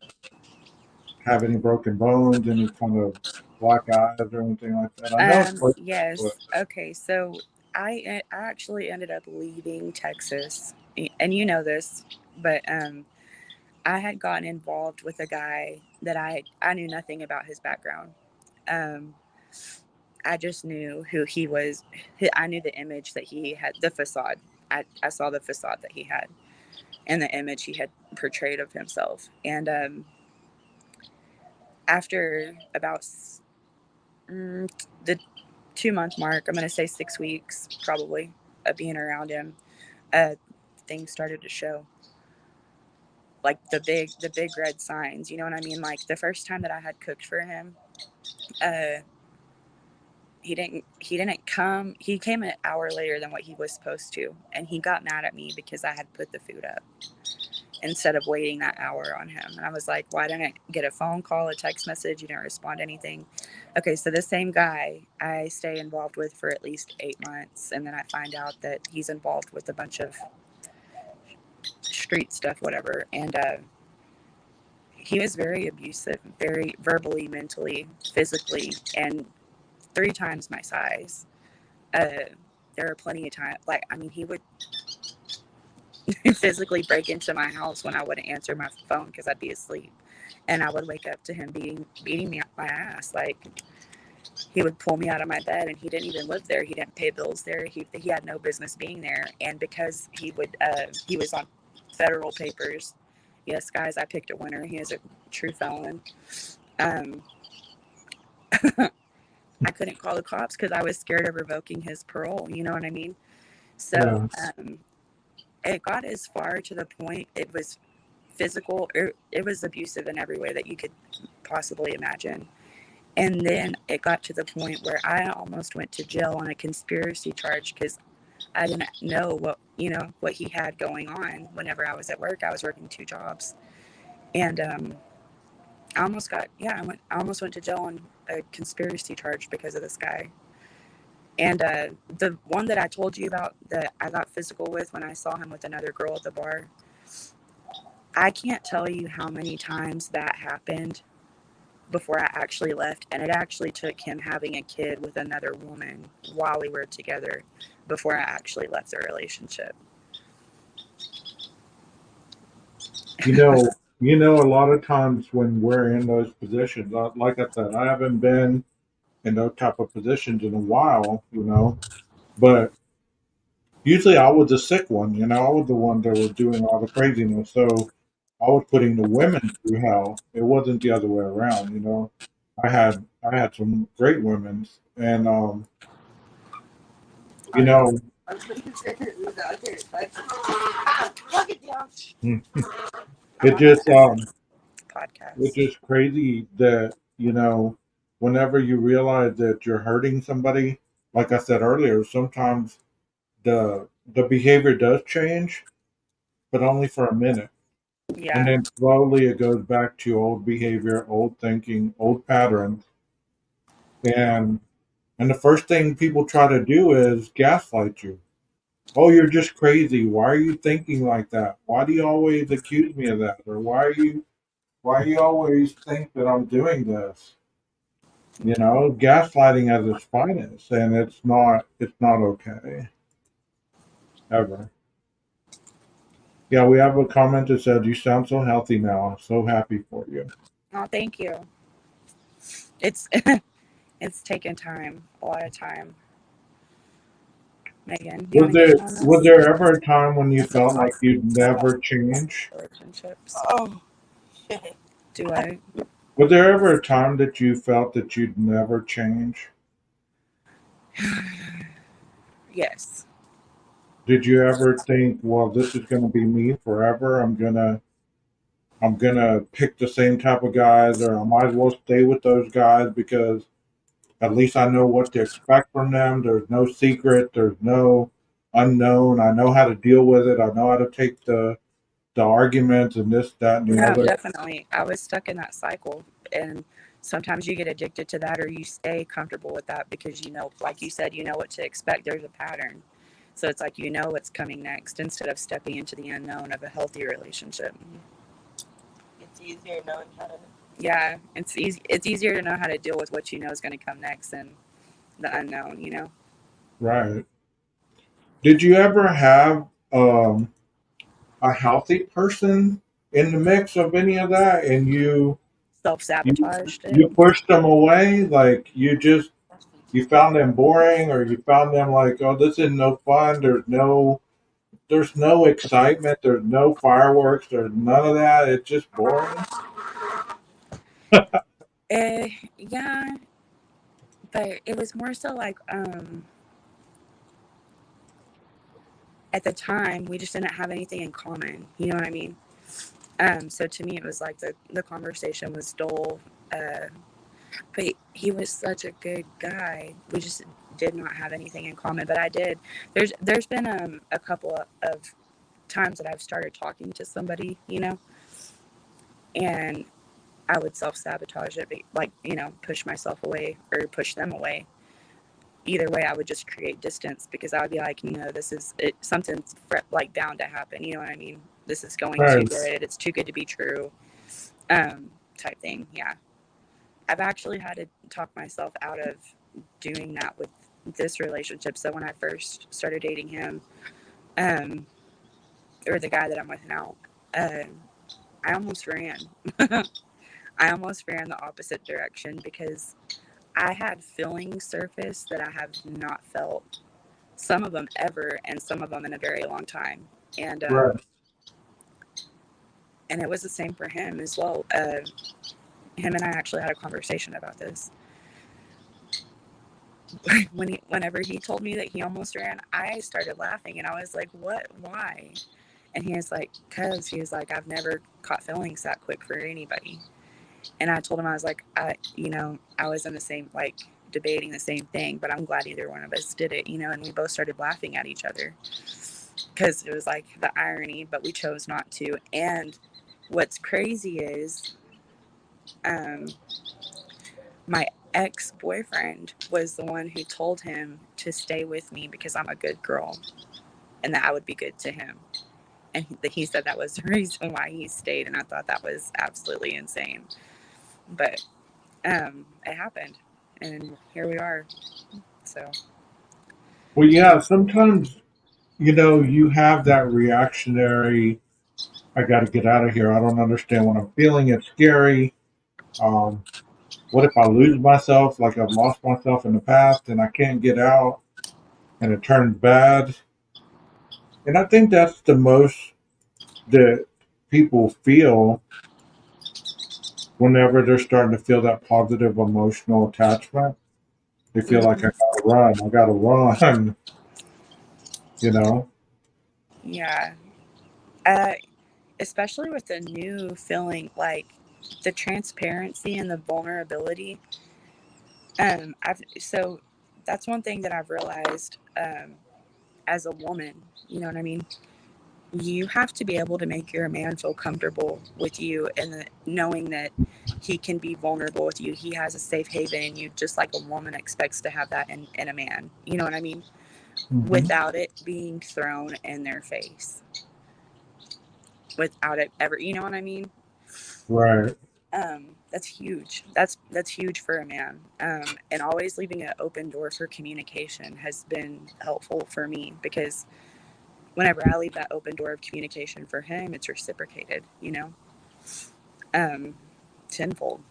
have any broken bones, any kind of black eyes or anything like that? I know it's like, but yes. Okay, so I actually ended up leaving Texas, and you know this, but I had gotten involved with a guy that I knew nothing about his background. Um, I just knew who he was. I knew the image that he had, the facade. I saw the facade that he had and the image he had portrayed of himself. And after about the 2 month mark, I'm going to say 6 weeks probably of being around him, uh, things started to show like the big red signs. You know what I mean? Like the first time that I had cooked for him, uh, he didn't come. He came an hour later than what he was supposed to, and he got mad at me because I had put the food up instead of waiting that hour on him. And I was like, why didn't I get a phone call, a text message? You didn't respond to anything. Okay, so the same guy I stay involved with for at least 8 months, and then I find out that he's involved with a bunch of street stuff, whatever. And he was very abusive, very verbally, mentally, physically, and 3 times my size. Uh, there are plenty of times, like, I mean, he would physically break into my house when I wouldn't answer my phone because I'd be asleep. And I would wake up to him beating me up my ass. Like, he would pull me out of my bed and he didn't even live there. He didn't pay bills there. He had no business being there. And because he was on federal papers. Yes, guys, I picked a winner. He is a true felon. Um, I couldn't call the cops because I was scared of revoking his parole. You know what I mean? So yeah. it got as far to the point it was physical. It was abusive in every way that you could possibly imagine. And then it got to the point where I almost went to jail on a conspiracy charge because I didn't know what he had going on. Whenever I was at work, I was working 2 jobs, and I almost went to jail on a conspiracy charge because of this guy. And the one that I told you about that I got physical with when I saw him with another girl at the bar, I can't tell you how many times that happened before I actually left. And it actually took him having a kid with another woman while we were together before I actually left the relationship. A lot of times when we're in those positions, like I said, I haven't been in those type of positions in a while, but usually I was the sick one, I was the one that was doing all the craziness. So I was putting the women through hell. It wasn't the other way around. I had some great women, and you know, it just it's Podcast. just crazy that whenever you realize that you're hurting somebody, like I said earlier, sometimes the behavior does change, but only for a minute. And Yeah. then slowly it goes back to old behavior, old thinking, old patterns. And the first thing people try to do is gaslight you. Oh, you're just crazy. Why are you thinking like that? Why do you always accuse me of that? Or why you always think that I'm doing this? Gaslighting at its finest, and it's not okay. Ever. Yeah, we have a comment that said you sound so healthy now. So happy for you. Oh, thank you. It's it's taken time, a lot of time. Megan, do you Was want to there get on was this? there ever a time when you felt like you'd never change? Relationships. Oh, do I? Was there ever a time that you felt that you'd never change? Yes. Did you ever think, well, this is going to be me forever? I'm gonna pick the same type of guys, or I might as well stay with those guys because at least I know what to expect from them. There's no secret. There's no unknown. I know how to deal with it. I know how to take the arguments and this, that, and the No, other. definitely. I was stuck in that cycle. And sometimes you get addicted to that or you stay comfortable with that because like you said, you know what to expect. There's a pattern. So it's like you know what's coming next instead of stepping into the unknown of a healthy relationship. It's easier knowing how to. Yeah, it's easy. It's easier to know how to deal with what you know is going to come next than the unknown. Right. Did you ever have a healthy person in the mix of any of that, and you Self-sabotaged it. you pushed them away? Like you found them boring, or you found them like, oh, this is no fun. There's no excitement. There's no fireworks. There's none of that. It's just boring. Yeah, but it was more so like at the time we just didn't have anything in common. You know what I mean? So to me it was like the conversation was dull. But he was such a good guy. We just did not have anything in common. But I did. There's been a couple of times that I've started talking to somebody, and I would self-sabotage it, like, push myself away or push them away. Either way, I would just create distance because I would be like, something's like bound to happen. You know what I mean? This is going too Right. good. It's too good to be true. Type thing. Yeah. I've actually had to talk myself out of doing that with this relationship. So when I first started dating him, or the guy that I'm with now, I almost ran. I almost ran the opposite direction because I had feelings surface that I have not felt. Some of them ever, and some of them in a very long time. And Right. and it was the same for him as well. Him and I actually had a conversation about this. Whenever he told me that he almost ran, I started laughing and I was like, "What? Why?" And he was like, "'Cause he was like, I've never caught feelings that quick for anybody." And I told him, I was like, I was in the same, like, debating the same thing, but I'm glad either one of us did it, and we both started laughing at each other because it was like the irony, but we chose not to. And what's crazy is, my ex-boyfriend was the one who told him to stay with me because I'm a good girl and that I would be good to him. And he said that was the reason why he stayed. And I thought that was absolutely insane. But it happened. And here we are. So. Well, yeah, sometimes, you have that reactionary, I got to get out of here. I don't understand what I'm feeling. It's scary. Um, what if I lose myself like I've lost myself in the past and I can't get out and it turns bad? And I think that's the most that people feel whenever they're starting to feel that positive emotional attachment. They feel like I gotta run, you know? Yeah. Especially with the new feeling, like the transparency and the vulnerability. So that's one thing that I've realized, as a woman, you know what I mean? You have to be able to make your man feel comfortable with you, and knowing that he can be vulnerable with you. He has a safe haven in you, just like a woman expects to have that in a man. You know what I mean? Without it being thrown in their face. Without it ever, you know what I mean? Right. That's huge. That's huge for a man. And always leaving an open door for communication has been helpful for me, because whenever I leave that open door of communication for him, it's reciprocated, tenfold,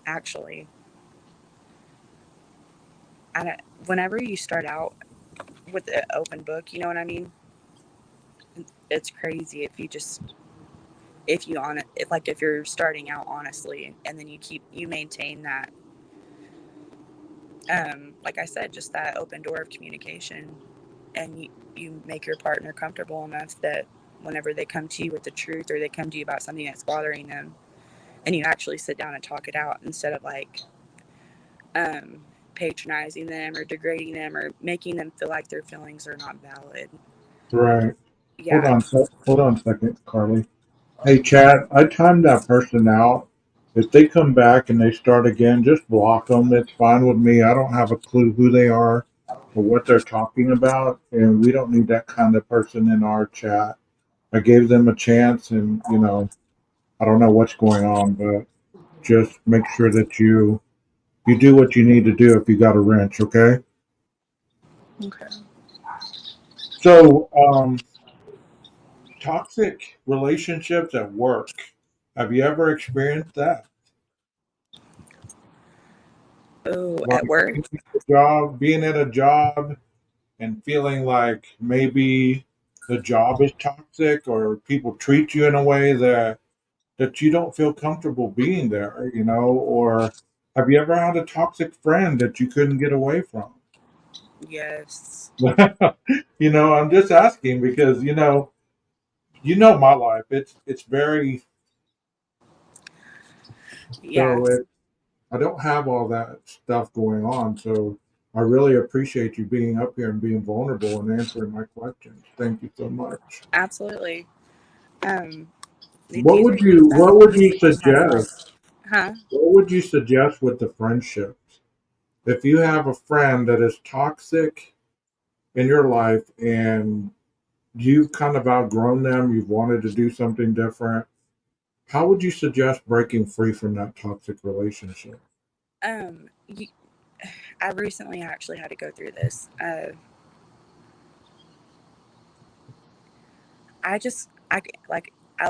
actually. Whenever you start out with an open book, you know what I mean? It's crazy if you're starting out honestly, and then you maintain that, like I said, just that open door of communication, and you make your partner comfortable enough that whenever they come to you with the truth, or they come to you about something that's bothering them, and you actually sit down and talk it out, instead of like, patronizing them or degrading them or making them feel like their feelings are not valid. Right. Yeah. Hold on a second, Carly. Hey, Chad, I timed that person out. If they come back and they start again, just block them. It's fine with me. I don't have a clue who they are or what they're talking about, and we don't need that kind of person in our chat. I gave them a chance, and I don't know what's going on, but just make sure that you do what you need to do if you got a wrench, okay? Okay. So, toxic relationships at work. Have you ever experienced that? Oh, Like at work? being at a job and feeling like maybe the job is toxic or people treat you in a way that you don't feel comfortable being there, or have you ever had a toxic friend that you couldn't get away from? Yes. I'm just asking because my life. It's very Yeah. so I don't have all that stuff going on, so I really appreciate you being up here and being vulnerable and answering my questions. Thank you so much. Absolutely. Um, What these would are you that's what the would ones you that you have to, like, suggest? huh? What would you suggest with the friendships? If you have a friend that is toxic in your life and you've kind of outgrown them, you've wanted to do something different, how would you suggest breaking free from that toxic relationship? Um, you, I recently actually had to go through this. I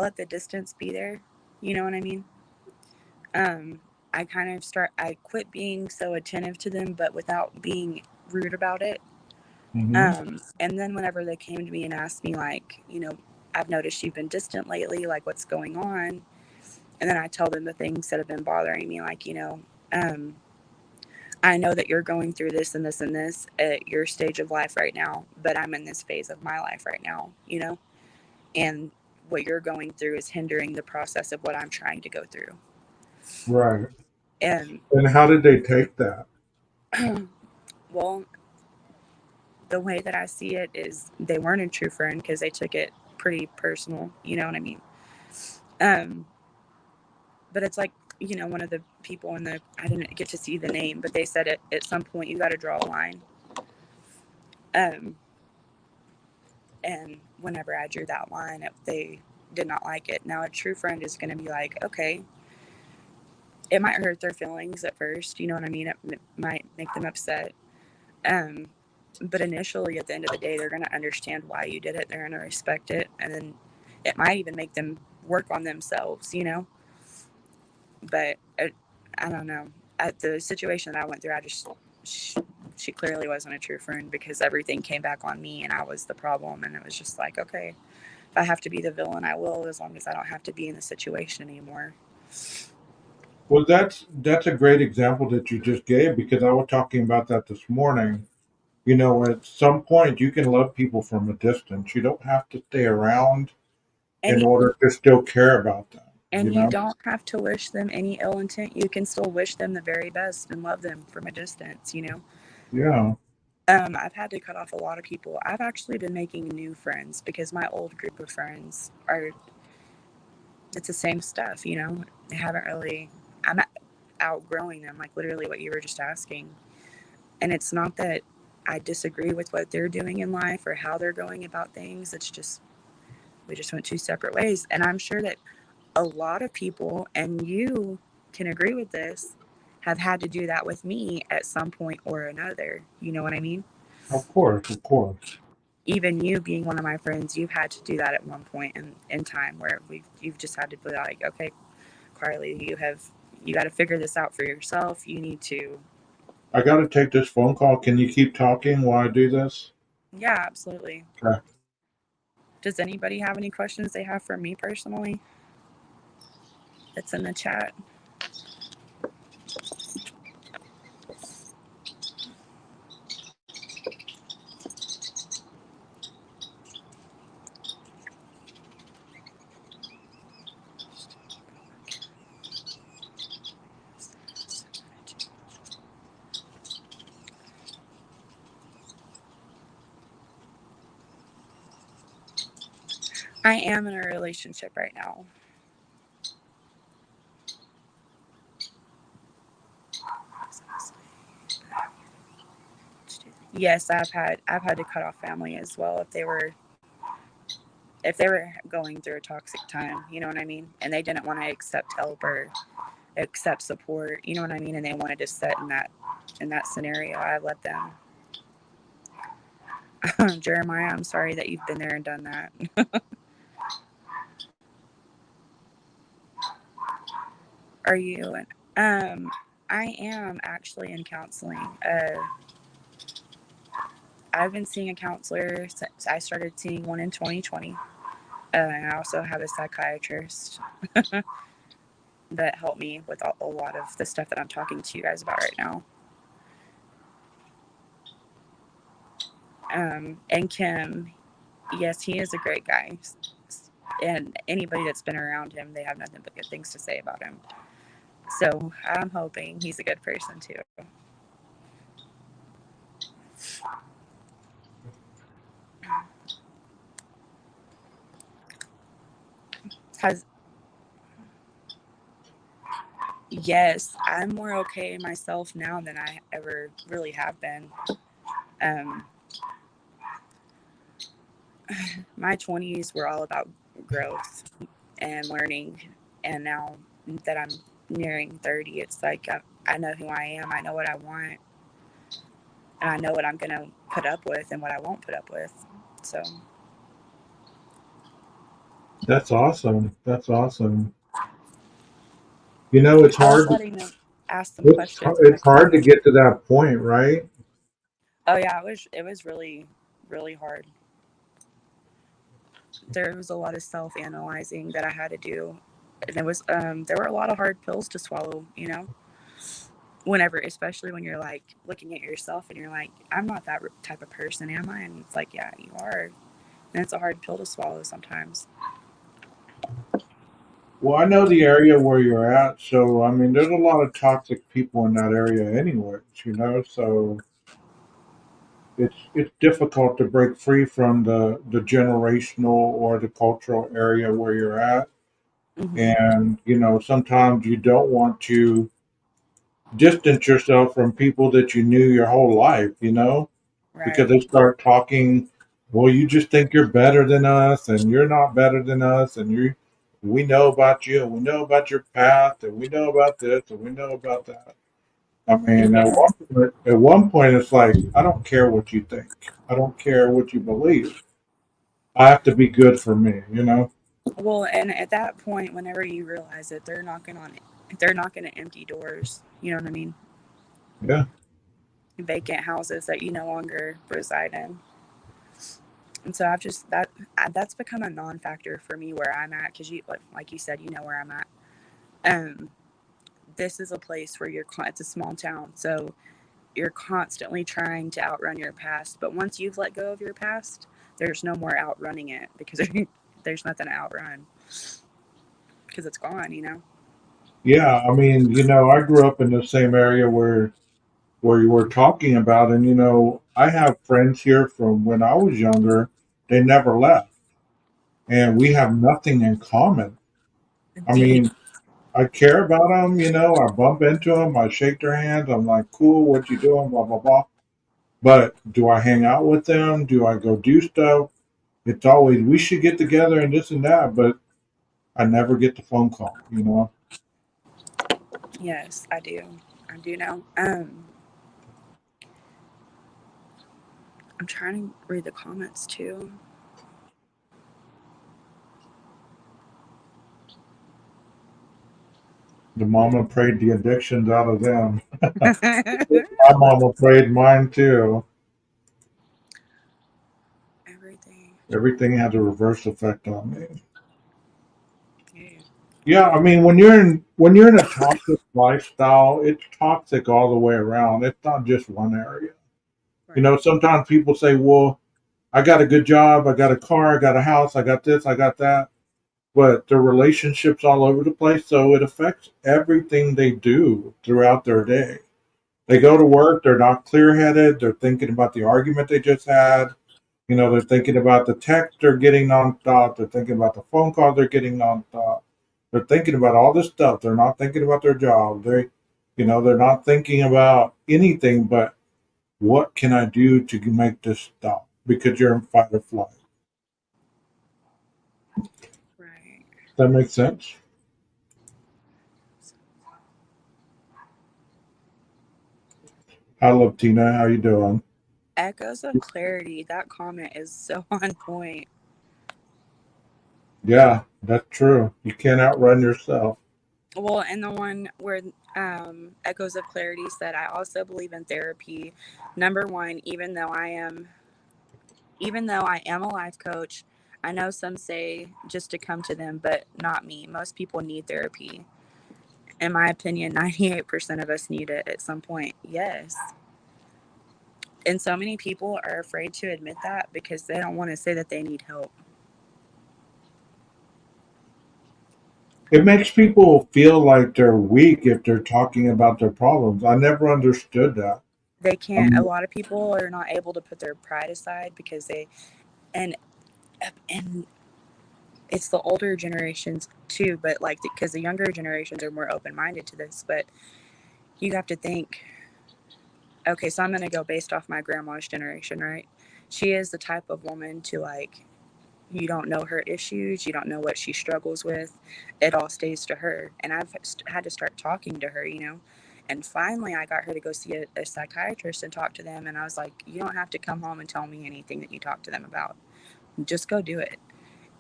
let the distance be there. You know what I mean? Um, I quit being so attentive to them, but without being rude about it. Hmm. And then whenever they came to me and asked me, like, I've noticed you've been distant lately, like, what's going on? And then I tell them the things that have been bothering me, like, um, I know that you're going through this and this and this at your stage of life right now, but I'm in this phase of my life right now, and what you're going through is hindering the process of what I'm trying to go through. Right. And And how did they take that? well, the way that I see it is they weren't a true friend because they took it pretty personal. You know what I mean? Um, but it's like, one of the people I didn't get to see the name, but they said it at some point you got to draw a line. Um, and whenever I drew that line, they did not like it. Now, a true friend is going to be like, okay, it might hurt their feelings at first. You know what I mean? It might make them upset. Um, but initially, at the end of the day, they're going to understand why you did it. They're going to respect it. And then it might even make them work on themselves. But I don't know. At the situation that I went through, she clearly wasn't a true friend because everything came back on me and I was the problem. And it was just like, okay, if I have to be the villain, I will, as long as I don't have to be in the situation anymore. Well, that's a great example that you just gave, because I was talking about that this morning. At some point you can love people from a distance. You don't have to stay around And in order to still care about them. you don't have to wish them any ill intent. You can still wish them the very best and love them from a distance. Yeah. I've had to cut off a lot of people. I've actually been making new friends because my old group of friends it's the same stuff. They haven't really, I'm outgrowing them, like literally what you were just asking. And it's not that I disagree with what they're doing in life or how they're going about things. It's just, we just went two separate ways. And I'm sure that a lot of people, and you can agree with this, have had to do that with me at some point or another. You know what I mean? Of course, of course. Even you being one of my friends, you've had to do that at one point in time where you've just had to be like, okay, Carlie, you got to figure this out for yourself. You need to. I got to take this phone call. Can you keep talking while I do this? Yeah, absolutely. Okay. Does anybody have any questions they have for me personally? That's in the chat. I am in a relationship right now. Yes, I've had to cut off family as well if they were going through a toxic time, you know what I mean? And they didn't want to accept help or accept support, you know what I mean? And they wanted to set in that scenario, I let them. Jeremiah, I'm sorry that you've been there and done that. Are you? I am actually in counseling. I've been seeing a counselor since I started seeing one in 2020. And I also have a psychiatrist that helped me with a lot of the stuff that I'm talking to you guys about right now. And Kim, yes, he is a great guy. And anybody that's been around him, they have nothing but good things to say about him. So I'm hoping he's a good person too. Yes, I'm more okay myself now than I ever really have been. My 20s were all about growth and learning. And now that I'm nearing 30, it's like I know who I am. I know what I want. And I know what I'm going to put up with and what I won't put up with. So That's awesome. That's awesome. It's I was hard. letting them ask some questions. It's hard to get to that point, right? Oh yeah, it was really, really hard. There was a lot of self-analyzing that I had to do. And it was there were a lot of hard pills to swallow, whenever, especially when you're like looking at yourself and you're like, I'm not that type of person, am I? And it's like, yeah, you are. And it's a hard pill to swallow sometimes. Well, I know the area where you're at, so I mean, there's a lot of toxic people in that area, anyways. So it's difficult to break free from the generational or the cultural area where you're at, Hmm. and sometimes you don't want to distance yourself from people that you knew your whole life. Because Right. they start talking, well, you just think you're better than us, and you're not better than us, and we know about you, and we know about your past, and we know about this, and we know about that. I mean, Yeah. at one point, it's like, I don't care what you think. I don't care what you believe. I have to be good for me. Well, and at that point, whenever you realize that they're knocking at empty doors. You know what I mean? Yeah. Vacant houses that you no longer reside in. And so I've just that's become a non-factor for me where I'm at, because like you said, you know where I'm at. Um, this is a place where it's a small town, so you're constantly trying to outrun your past. But once you've let go of your past, there's no more outrunning it, because there's nothing to outrun because it's gone. Yeah. I mean, I grew up in the same area where you were talking about, and I have friends here from when I was younger. They never left, and we have nothing in common. I Do you? mean, I care about them. I bump into them, I shake their hands, I'm like, cool, what you doing, blah blah blah. But do I hang out with them? Do I go do stuff? It's always, we should get together and this and that, but I never get the phone call. Yes, I do. I do know. I'm trying to read the comments too. The mama prayed the addictions out of them. My mama prayed mine too. Everything. Everything has a reverse effect on me. Yeah. Yeah, I mean, when you're in a toxic lifestyle, it's toxic all the way around. It's not just one area. Right. Sometimes people say, "Well, I got a good job, I got a car, I got a house, I got this, I got that," but their relationships all over the place, so it affects everything they do throughout their day. They go to work, they're not clear-headed, they're thinking about the argument they just had. They're thinking about the text they're getting nonstop. They're thinking about the phone call they're getting nonstop. They're thinking about all this stuff. They're not thinking about their job. They're not thinking about anything but what can I do to make this stop? Because you're in fight or flight. Right. Does that make sense? Hi, love Tina. How you doing? Echoes of clarity. That comment is so on point. Yeah, that's true. You can't outrun yourself. Well, and the one where Echoes of Clarity said, I also believe in therapy. Number one, even though I am a life coach, I know some say just to come to them, but not me. Most people need therapy. In my opinion, 98% of us need it at some point. Yes. And so many people are afraid to admit that because they don't want to say that they need help. It makes people feel like they're weak if they're talking about their problems. I never understood that. They I can't, a mean, lot of people are not able to put their pride aside because and, and it's the older generations too, but like, because the younger generations are more open minded to this, but you have to think, okay, so I'm going to go based off my grandma's generation, right? She is the type of woman to like, you don't know her issues, you don't know what she struggles with. It all stays to her. And I've had to start talking to her. And finally, I got her to go see a psychiatrist and talk to them. And I was like, you don't have to come home and tell me anything that you talk to them about. Just go do it.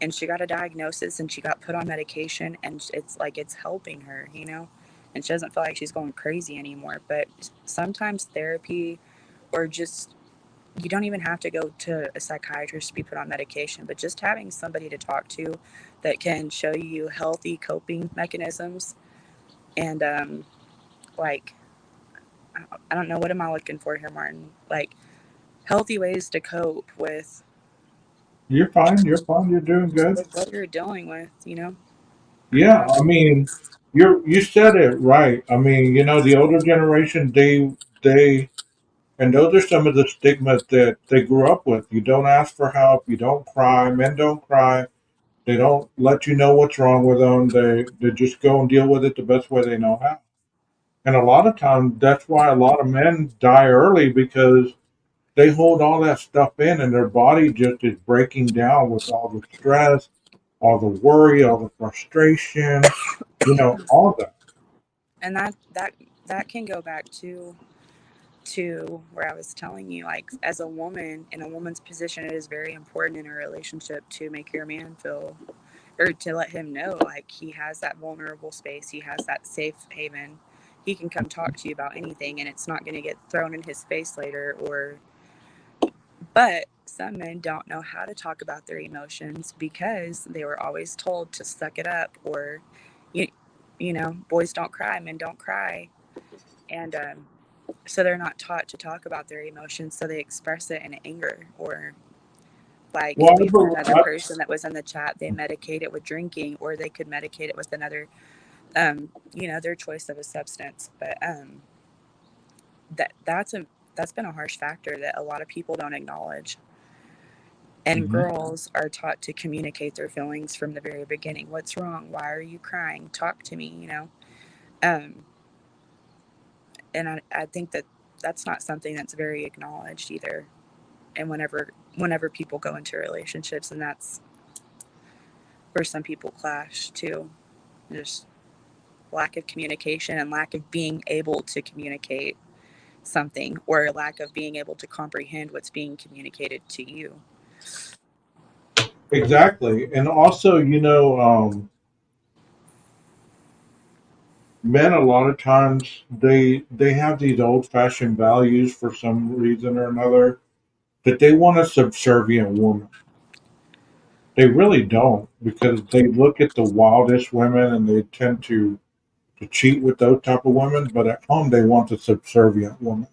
And she got a diagnosis and she got put on medication. And it's like, it's helping her. And she doesn't feel like she's going crazy anymore. But sometimes therapy, or just, you don't even have to go to a psychiatrist to be put on medication, but just having somebody to talk to that can show you healthy coping mechanisms and like, I don't know, what am I looking for here, Martin? Like, healthy ways to cope you're fine. You're fine. You're doing good. with what you're dealing with. Yeah, I mean, you said it right. I mean, the older generation, they and those are some of the stigmas that they grew up with. You don't ask for help, you don't cry, men don't cry, they don't let you know what's wrong with them. They just go and deal with it the best way they know how. And a lot of times that's why a lot of men die early because they hold all that stuff in and their body just is breaking down with all the stress, all the worry, all the frustration, all of that. And that can go back to where I was telling you, like, as a woman in a woman's position, it is very important in a relationship to make your man feel, or to let him know, like, he has that vulnerable space, he has that safe haven, he can come talk to you about anything and it's not going to get thrown in his face later. Or but some men don't know how to talk about their emotions because they were always told to suck it up, or you, boys don't cry, men don't cry. And so they're not taught to talk about their emotions, so they express it in anger, or like Well, maybe another person that was in the chat, they medicate it with drinking, or they could medicate it with another their choice of a substance. But that's been a harsh factor that a lot of people don't acknowledge. And mhm. girls are taught to communicate their feelings from the very beginning. What's wrong? Why are you crying? Talk to me. um and I think that that's not something that's very acknowledged either. And whenever people go into relationships, and that's where some people clash too, just lack of communication and lack of being able to communicate something, or lack of being able to comprehend what's being communicated to you. Exactly. And also, men a lot of times they have these old fashioned values for some reason or another that they want a subservient woman. They really don't because they look at the wildest women and they tend to cheat with those type of women, but at home they want a subservient woman.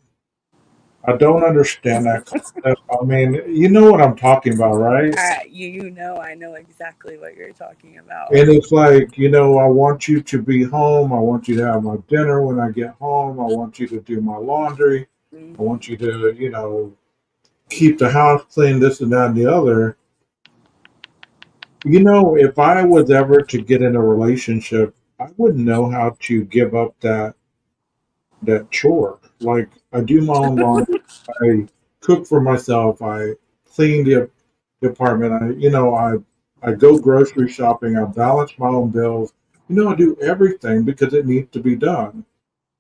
I don't understand that concept. I mean, you know what I'm talking about, right? I know exactly what you're talking about. And it's like, I want you to be home. I want you to have my dinner when I get home. I want you to do my laundry. I Mm-hmm. want you to, keep the house clean, this and that and the other. If I was ever to get in a relationship, I wouldn't know how to give up that chore. Like I do my own laundry, I cook for myself, I clean the apartment, I go grocery shopping, I balance my own bills. I do everything because it needs to be done.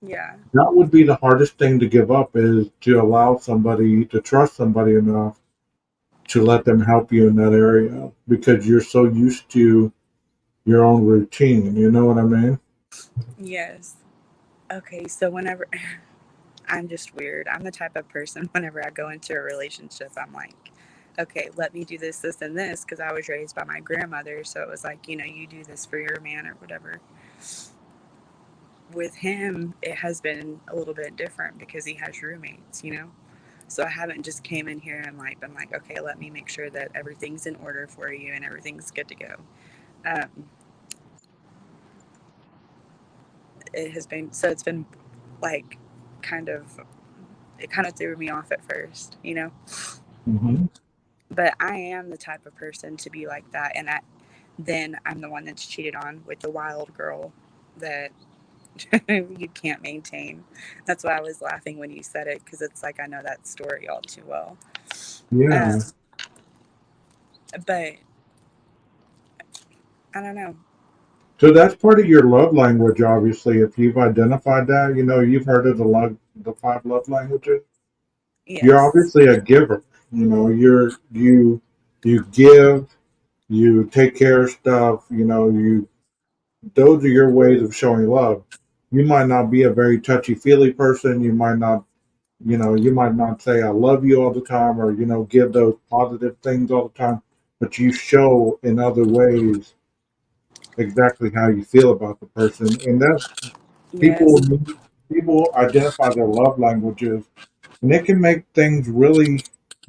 Yeah. That would be the hardest thing to give up is to allow somebody to trust somebody enough to let them help you in that area because you're so used to your own routine. You know what I mean? Yes. Okay, so whenever I'm just weird. I'm the type of person, whenever I go into a relationship, I'm like, okay, let me do this, this, and this, because I was raised by my grandmother. So it was like, you do this for your man or whatever. With him, it has been a little bit different because he has roommates. So I haven't just came in here and like been like, okay, let me make sure that everything's in order for you and everything's good to go. Um, it's been like kind of, it kind of threw me off at first. Hmm. But I am the type of person to be like that, and then I'm the one that's cheated on with the wild girl that you can't maintain. That's why I was laughing when you said it, because it's like I know that story all too well. Yeah. Um, but I don't know. So that's part of your love language, obviously. If you've identified that, you've heard of the five love languages. You're Yes. obviously a giver. You give, you take care of stuff. You those are your ways of showing love. You might not be a very touchy feely person. You might not say I love you all the time, or give those positive things all the time. But you show in other ways exactly how you feel about the person, and that's Yes. people people identify their love languages, and it can make things really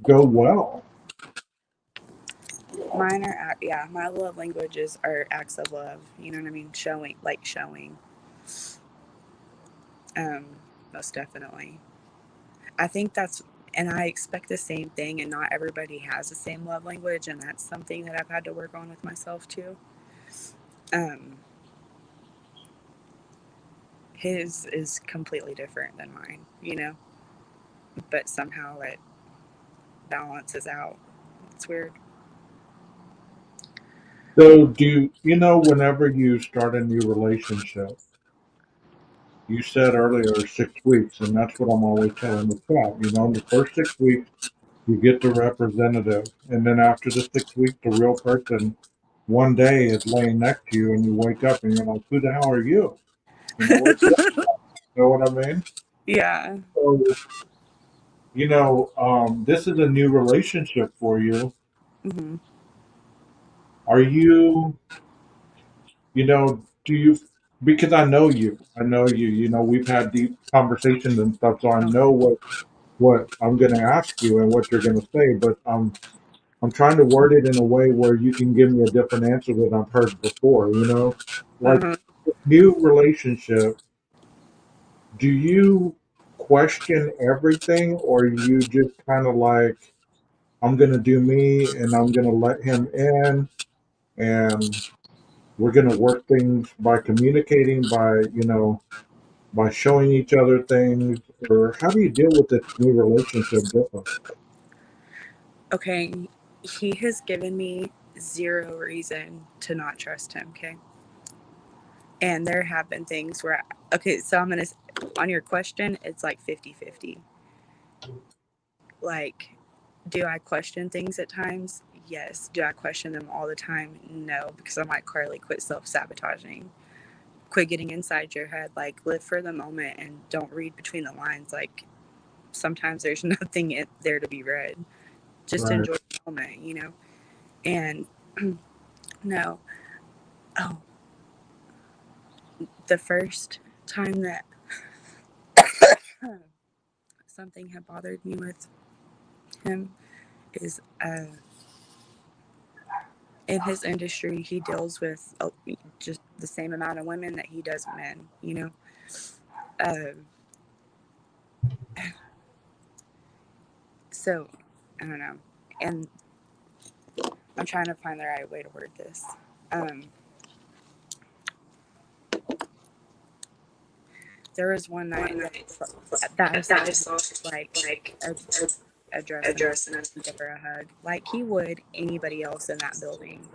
go well. Mine are, yeah, my love languages are acts of love. You know what I mean? Showing. Um, Most definitely. I think and I expect the same thing, and not everybody has the same love language, and that's something that I've had to work on with myself too. Um, his is completely different than mine, but somehow it balances out. It's weird. So whenever you start a new relationship, you said earlier 6 weeks, and that's what I'm always telling the chat. The first 6 weeks, you get the representative, and then after the 6 weeks, the real person one day is laying next to you, and you wake up and you're like, who the hell are you? What's that? You know what I mean? Yeah. So, this is a new relationship for you. Hmm. Are you, do you, because I know you, we've had deep conversations and stuff, so I know what I'm going to ask you and what you're going to say, but I'm trying to word it in a way where you can give me a different answer than I've heard before, Like, Uh-huh. new relationship, do you question everything, or you just kind of like, I'm going to do me and I'm going to let him in, and we're going to work things by communicating, by showing each other things, or how do you deal with this new relationship different? Okay. He has given me zero reason to not trust him. Okay. And there have been things where, okay, so on your question, it's like 50-50. Like, do I question things at times? Yes. Do I question them all the time? No, because I'm like, Carlie, quit self-sabotaging. Quit getting inside your head. Like, live for the moment and don't read between the lines. Like, sometimes there's nothing there to be read. Just Right. enjoy the moment. And no. Oh, the first time that something had bothered me with him is in his industry, he deals with just the same amount of women that he does men. Uh, so, I don't know. And I'm trying to find the right way to word this. Um, there was one night that I saw him like address and give her a hug, like he would anybody else in that building.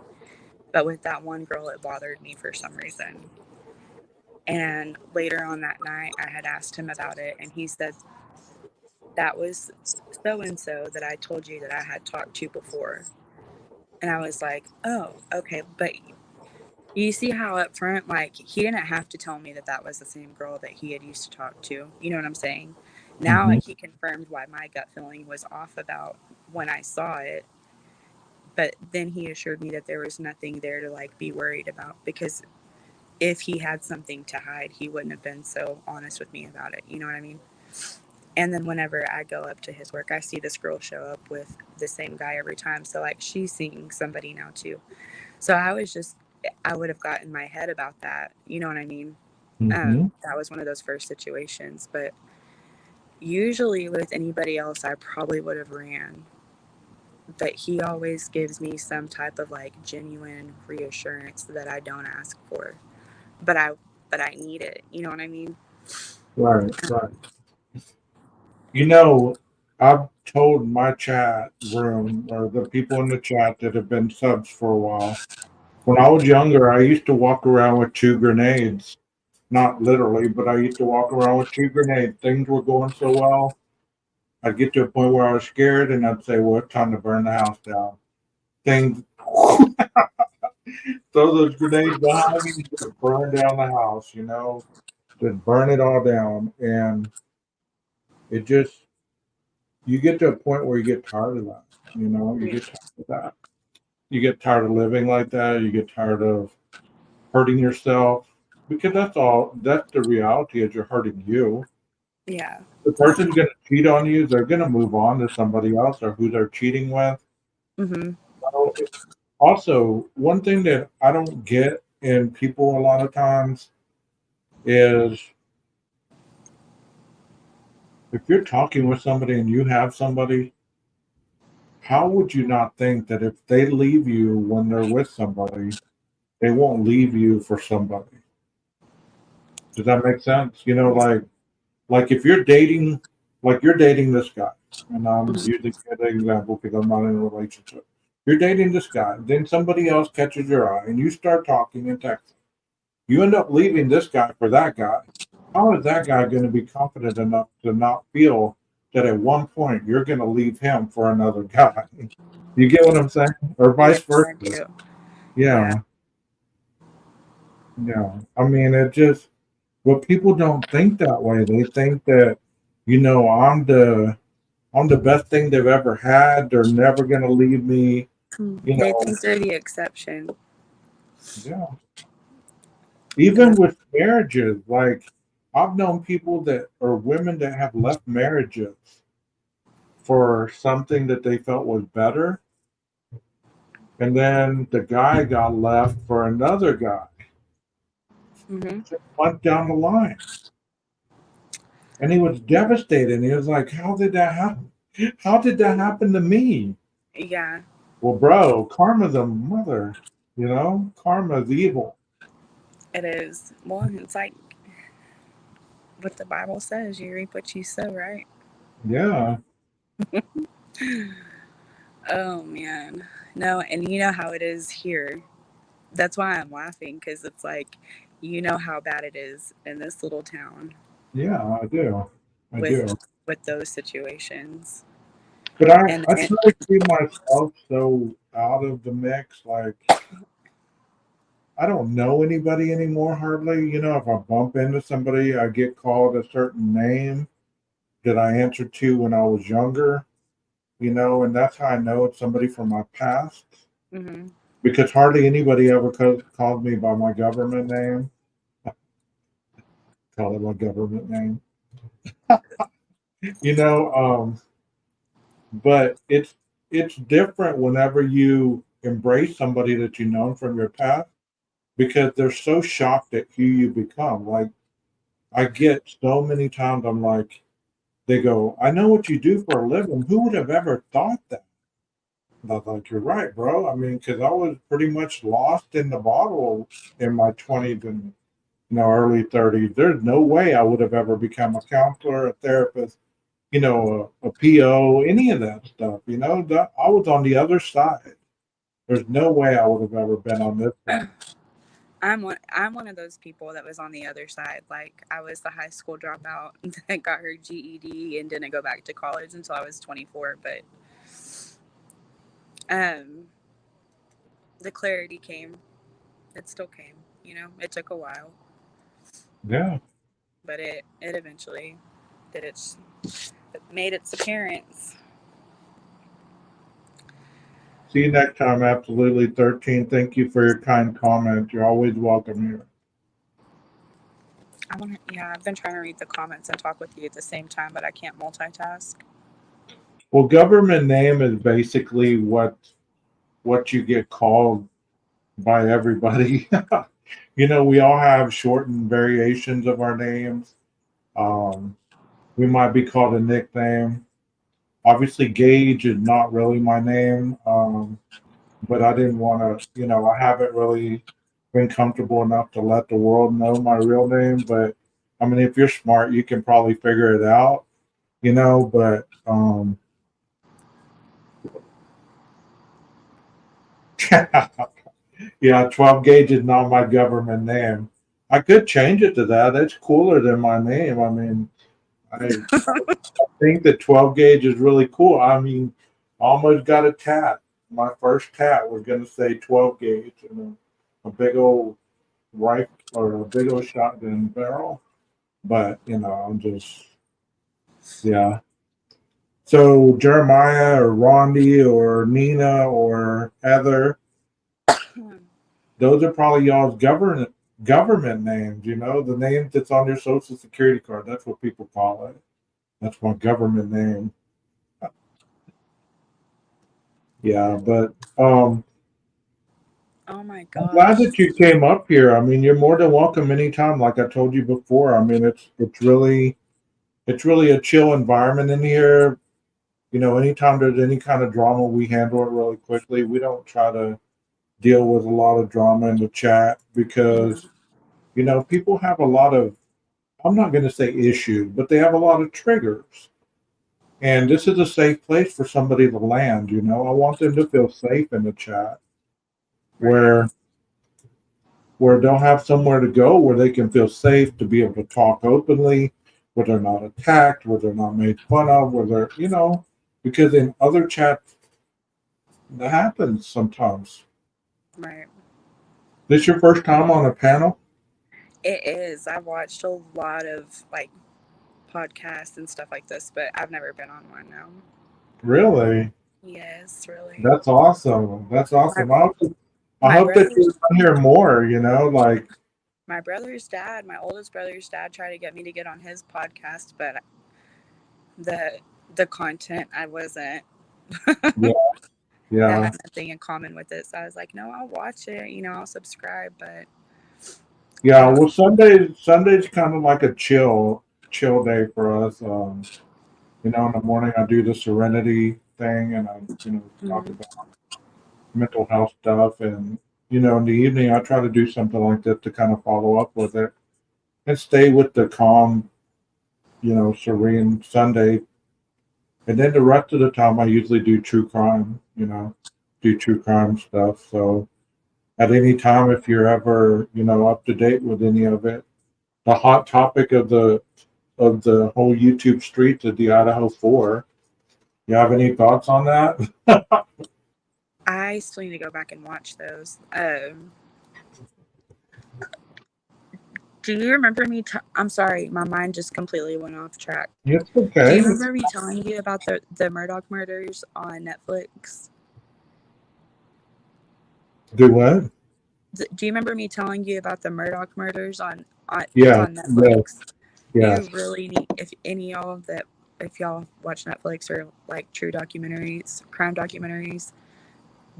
But with that one girl, it bothered me for some reason. And later on that night, I had asked him about it, and he said, that was so and so that I told you that I had talked to before. And I was like, oh, okay. But you see how up front, like, he didn't have to tell me that that was the same girl that he had used to talk to. You know what I'm saying? Now Mm-hmm. he confirmed why my gut feeling was off about when I saw it. But then he assured me that there was nothing there to, like, be worried about, because if he had something to hide, he wouldn't have been so honest with me about it. You know what I mean? And then whenever I go up to his work, I see this girl show up with the same guy every time. So, like, she's seeing somebody now too. So I would have gotten my head about that. You know what I mean? Mm-hmm. That was one of those first situations. But usually with anybody else, I probably would have ran. But he always gives me some type of, like, genuine reassurance that I don't ask for. But I need it. You know what I mean? Right, right. I've told my chat room, or the people in the chat that have been subs for a while, when I was younger, I used to walk around with two grenades. Not literally, but I used to walk around with two grenades. Things were going so well. I'd get to a point where I was scared, and I'd say, well, it's time to burn the house down. Things, throw those grenades behind me, just burn down the house, just burn it all down. And it just, you get to a point where you get tired of that. You get tired of that. You get tired of living like that. You get tired of hurting yourself, because that's the reality, is you're hurting you. Yeah. The person's going to cheat on you. They're going to move on to somebody else or who they're cheating with. Mm-hmm. So Also, one thing that I don't get in people a lot of times is if you're talking with somebody and you have somebody, how would you not think that if they leave you when they're with somebody, they won't leave you for somebody? Does that make sense? Like if you're dating, like you're dating this guy, and I'm using an example because I'm not in a relationship. You're dating this guy, then somebody else catches your eye, and you start talking and texting. You end up leaving this guy for that guy. How is that guy going to be confident enough to not feel that at one point you're going to leave him for another guy? You get what I'm saying? Or vice Yes, versa. I do. Yeah. Yeah, yeah. I mean, it just, but people don't think that way. They think that, I'm the best thing they've ever had. They're never going to leave me, you They know. think they're the exception. Yeah. And Even that's, with marriages, like I've known people that or women that have left marriages for something that they felt was better, and then the guy got left for another guy. hmm Just went down the line, and he was devastated. He was like, "How did that happen? How did that happen to me?" yeah, Well, bro, karma's a mother. Karma's evil. it is. Well, it's like what the Bible says, you reap what you sow, right? Yeah, Oh man. No, and you know how it is here. That's why I'm laughing because it's like, you know how bad it is in this little town yeah, I do. I with do. with those situations. But I, And, I and try to keep myself so out of the mix. Like, I don't know anybody anymore, hardly. If I bump into somebody, I get called a certain name that I answered to when I was younger, and that's how I know it's somebody from my past hmm because hardly anybody ever called me by my government name. Call it my government name, you know. But it's different whenever you embrace somebody that you know from your past because they're so shocked at who you become. Like I get so many times, I'm like, they go, "I know what you do for a living. Who would have ever thought that?" And I was like, "You're right, bro. I mean, because I was pretty much lost in the bottle in my 20s and early 30s. There's no way I would have ever become a counselor, a therapist, a PO, any of that stuff. That I was on the other side. There's no way I would have ever been on this side. I'm one of those people that was on the other side. Like I was the high school dropout that got her GED and didn't go back to college until I was 24. But um, the clarity came. It still came. It took a while, Yeah. but it eventually did it made its appearance. See you next time, absolutely 13. Thank you for your kind comment. You're always welcome here. Yeah, I've been trying to read the comments and talk with you at the same time, but I can't multitask. Well, government name is basically what you get called by everybody. We all have shortened variations of our names. Um, we might be called a nickname. Obviously, Gage is not really my name, but I didn't want to, I haven't really been comfortable enough to let the world know my real name. But I mean, if you're smart, you can probably figure it out, but yeah, 12 gauge is not my government name. I could change it to that. It's cooler than my name. I mean, I think that 12 gauge is really cool. I mean, I almost got a tat. My first tat was going to say 12 gauge and a big old rifle or a big old shotgun barrel. But, I'm just, yeah. So Jeremiah or Rondi or Nina or Heather, those are probably y'all's government names, the name that's on your social security card. That's what people call it. That's my government name. Yeah, but Oh my I'm glad gosh. that you came up here. I mean, you're more than welcome anytime. Like I told you before, I mean, it's really a chill environment in here. You know, anytime there's any kind of drama, we handle it really quickly. We don't try to deal with a lot of drama in the chat Yeah. because, you know, people have a lot of, I'm not going to say issues, but they have a lot of triggers. And this is a safe place for somebody to land, you know. I want them to feel safe in the chat Right. where they'll have somewhere to go where they can feel safe to be able to talk openly, where they're not attacked, where they're not made fun of, where they're, you know, because in other chats that happens sometimes. Right. This your first time on a panel? It is. I've watched a lot of like podcasts and stuff like this, but I've never been on one now. Really? Yes, really. That's awesome. That's awesome. I My hope that brother's you hear more, you know, like my brother's dad, my oldest brother's dad, tried to get me to get on his podcast, but the content I wasn't. yeah, I yeah. had nothing in common with it, so I was like, no, I'll watch it. You know, I'll subscribe, but Yeah, well Sunday's kind of like a chill day for us. You know, in the morning I do the serenity thing and I, you know, talk mm, about mental health stuff and you know, in the evening I try to do something like that to kind of follow up with it and stay with the calm, you know, serene Sunday. And then the rest of the time I usually do true crime, you know, do true crime stuff. So at any time if you're ever, you know, up to date with any of it, the hot topic of the whole YouTube streets of the Idaho 4. You have any thoughts on that? I still need to go back and watch those. Do you remember me? I'm sorry, my mind just completely went off track. It's Do you okay. remember me telling you about the Murdoch murders on Netflix? Do what? Do you remember me telling you about the Murdoch murders on it's Yeah, on yes, Netflix? You yes. really need if any y'all that if y'all watch Netflix or like true documentaries, crime documentaries,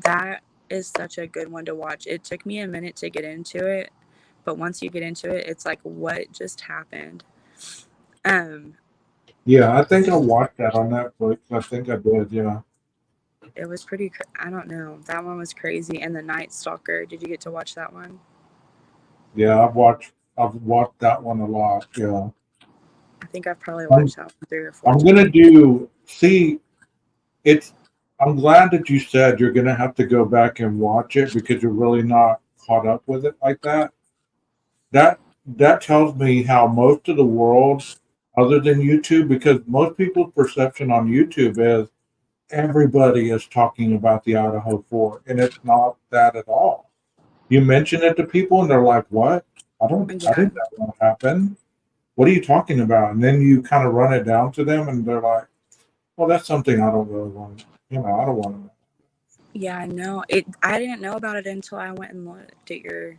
that is such a good one to watch. It took me a minute to get into it, but once you get into it, it's like what just happened. Um, Yeah, I think I watched that on Netflix. I think I did, yeah. it was pretty. I don't know. That one was crazy. And the Night Stalker. Did you get to watch that one? Yeah, I've watched that one a lot, yeah. I think I've probably I'm watched that one 3 or 4 I'm times. gonna do see it's I'm glad that you said you're gonna have to go back and watch it because you're really not caught up with it like that. That that tells me how most of the world, other than YouTube, because most people's perception on YouTube is everybody is talking about the Idaho 4, and it's not that at all. You mention it to people, and they're like, "What? I Yeah, didn't know what happened. What are you talking about?" And then you kind of run it down to them, and they're like, "Well, that's something I don't really want. You know, I don't want to." yeah, I know it. I didn't know about it until I went and looked at your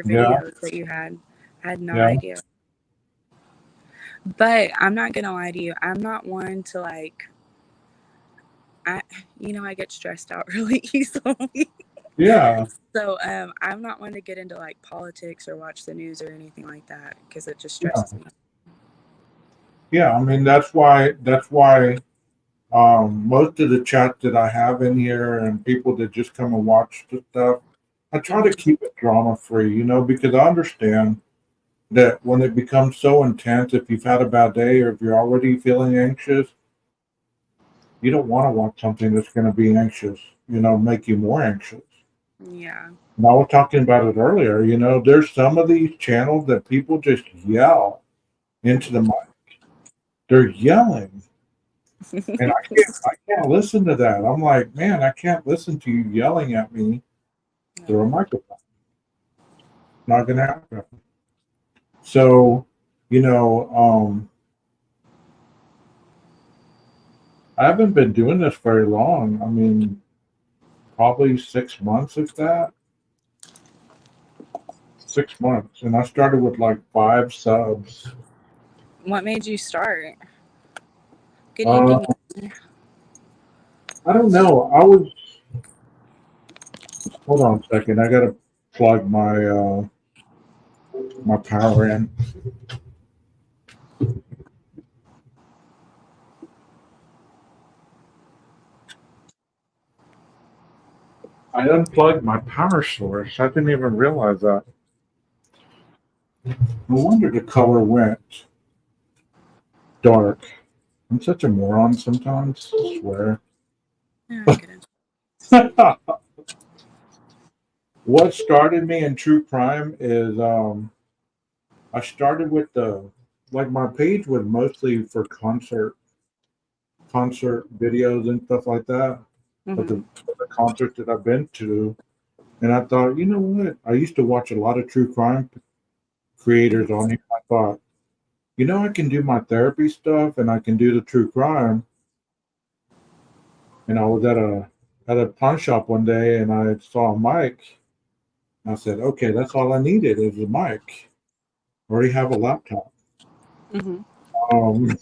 Yeah, videos that you had. I had no yeah, idea. But I'm not gonna lie to you. I'm not one to like. I I get stressed out really easily. yeah. So I'm not one to get into like politics or watch the news or anything like that because it just Yeah. stresses me. Yeah, I mean that's why most of the chat that I have in here and people that just come and watch the stuff, I try to Mhm. keep it drama free, you know, because I understand that when it becomes so intense, if you've had a bad day or if you're already feeling anxious, you don't want to watch something that's going to be anxious, you know, make you more anxious. Yeah. And I was talking about it earlier, you know, there's some of these channels that people just yell into the mic. They're yelling. And I can't listen to that. I'm like, man, I can't listen to you yelling at me through a No. microphone. Not gonna happen. So, you know, I haven't been doing this very long. I mean, probably 6 months, if that. 6 months. And I started with like 5 subs. What made you start? Good Uh, evening. I don't know. Hold on a second. I gotta plug my power in. I unplugged my power source. I didn't even realize that. No wonder the color went dark. I'm such a moron sometimes. I swear. Yeah, I get it. What started me in true crime is I started with my page was mostly for concert videos and stuff like that. But Hmm. the concerts that I've been to, and I thought, you know what? I used to watch a lot of true crime creators on here. I thought, you know, I can do my therapy stuff and I can do the true crime. And I was at a pawn shop one day and I saw a mic. I said, okay, that's all I needed is a mic. I already have a laptop. Hmm. Um,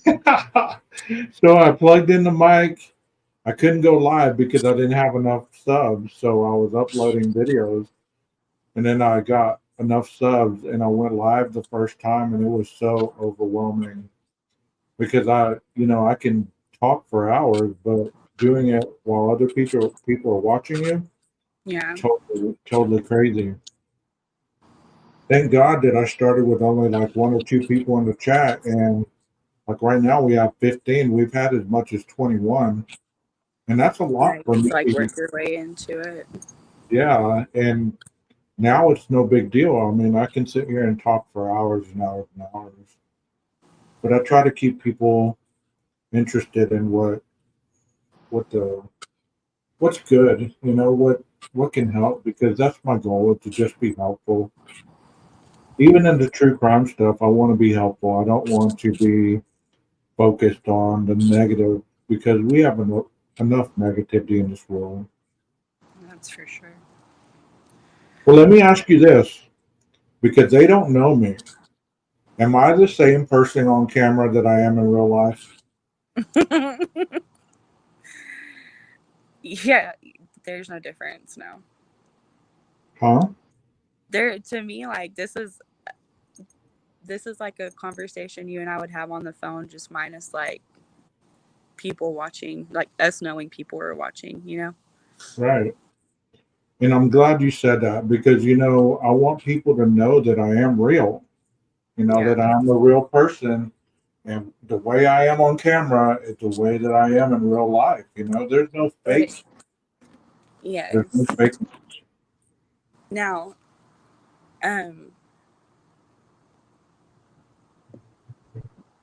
so I plugged in the mic. I couldn't go live because I didn't have enough subs. So I was uploading videos, and then I got enough subs, and I went live the first time, and it was so overwhelming because I can talk for hours, but doing it while other people are watching you, Yeah. totally crazy. Thank God that I started with only like one or two people in the chat, and like right now we have 15. We've had as much as 21, and that's a Yeah, lot you for just me. like work your way into it. Yeah, and now it's no big deal. I mean, I can sit here and talk for hours and hours and hours, but I try to keep people interested in what the what's good, what can help, because that's my goal, is to just be helpful. Even in the true crime stuff, I want to be helpful. I don't want to be focused on the negative because we have enough negativity in this world. That's for sure. Well, let me ask you this, because they don't know me. Am I the same person on camera that I am in real life? Yeah, there's no difference. No, Huh? there to me, like this is like a conversation you and I would have on the phone, just minus like people watching, like us knowing people are watching. Right. And I'm glad you said that because, I want people to know that I am real, Yeah. that I'm a real person. And the way I am on camera is the way that I am in real life. There's no But fake. There's no yes. fake. Now, um,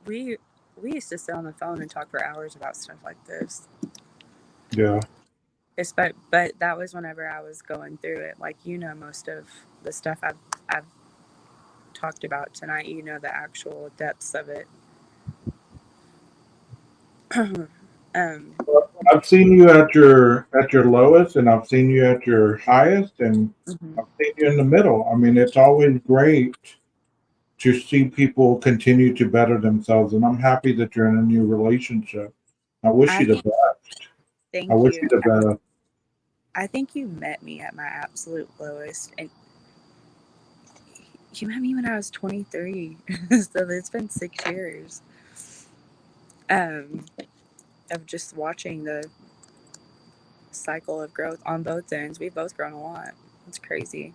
we we used to sit on the phone and talk for hours about stuff like this. Yeah. But that was whenever I was going through it. Like most of the stuff I've talked about tonight. The actual depths of it. um, I've seen you at your lowest, and I've seen you at your highest, and mhm. I've seen you in the middle. I mean, it's always great to see people continue to better themselves, and I'm happy that you're in a new relationship. I wish I you the think. best. I Thank wish you. you the best. I think you met me at my absolute lowest, and you met me when I was 23. So it's been 6 years um, of just watching the cycle of growth on both ends. We've both grown a lot. It's crazy.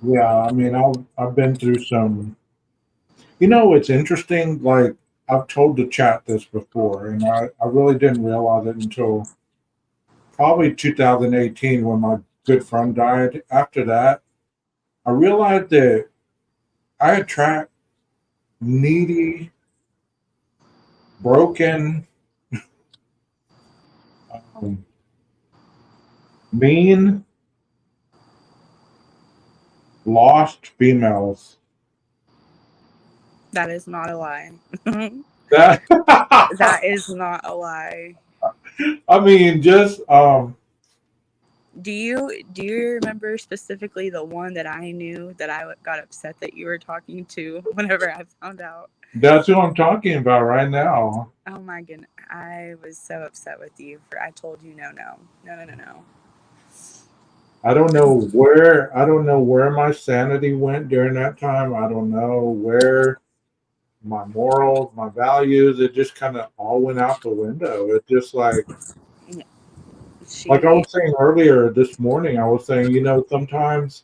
Yeah, I mean, I've been through some. It's interesting. Like I've told the chat this before, and I really didn't realize it until probably 2018 when my good friend died. After that, I realized that I attract needy, broken, um, mean, lost females. That is not a lie. That That is not a lie. I mean, just Do you remember specifically the one that I knew that I got upset that you were talking to whenever I found out? that's who I'm talking about right now. Oh my goodness, I was so upset with you for I told you no, no, no, no, no, no. I don't know where my sanity went during that time. I don't know where my morals, my values, it just kind of all went out the window. It's just like I She, was saying earlier this morning, I was saying, sometimes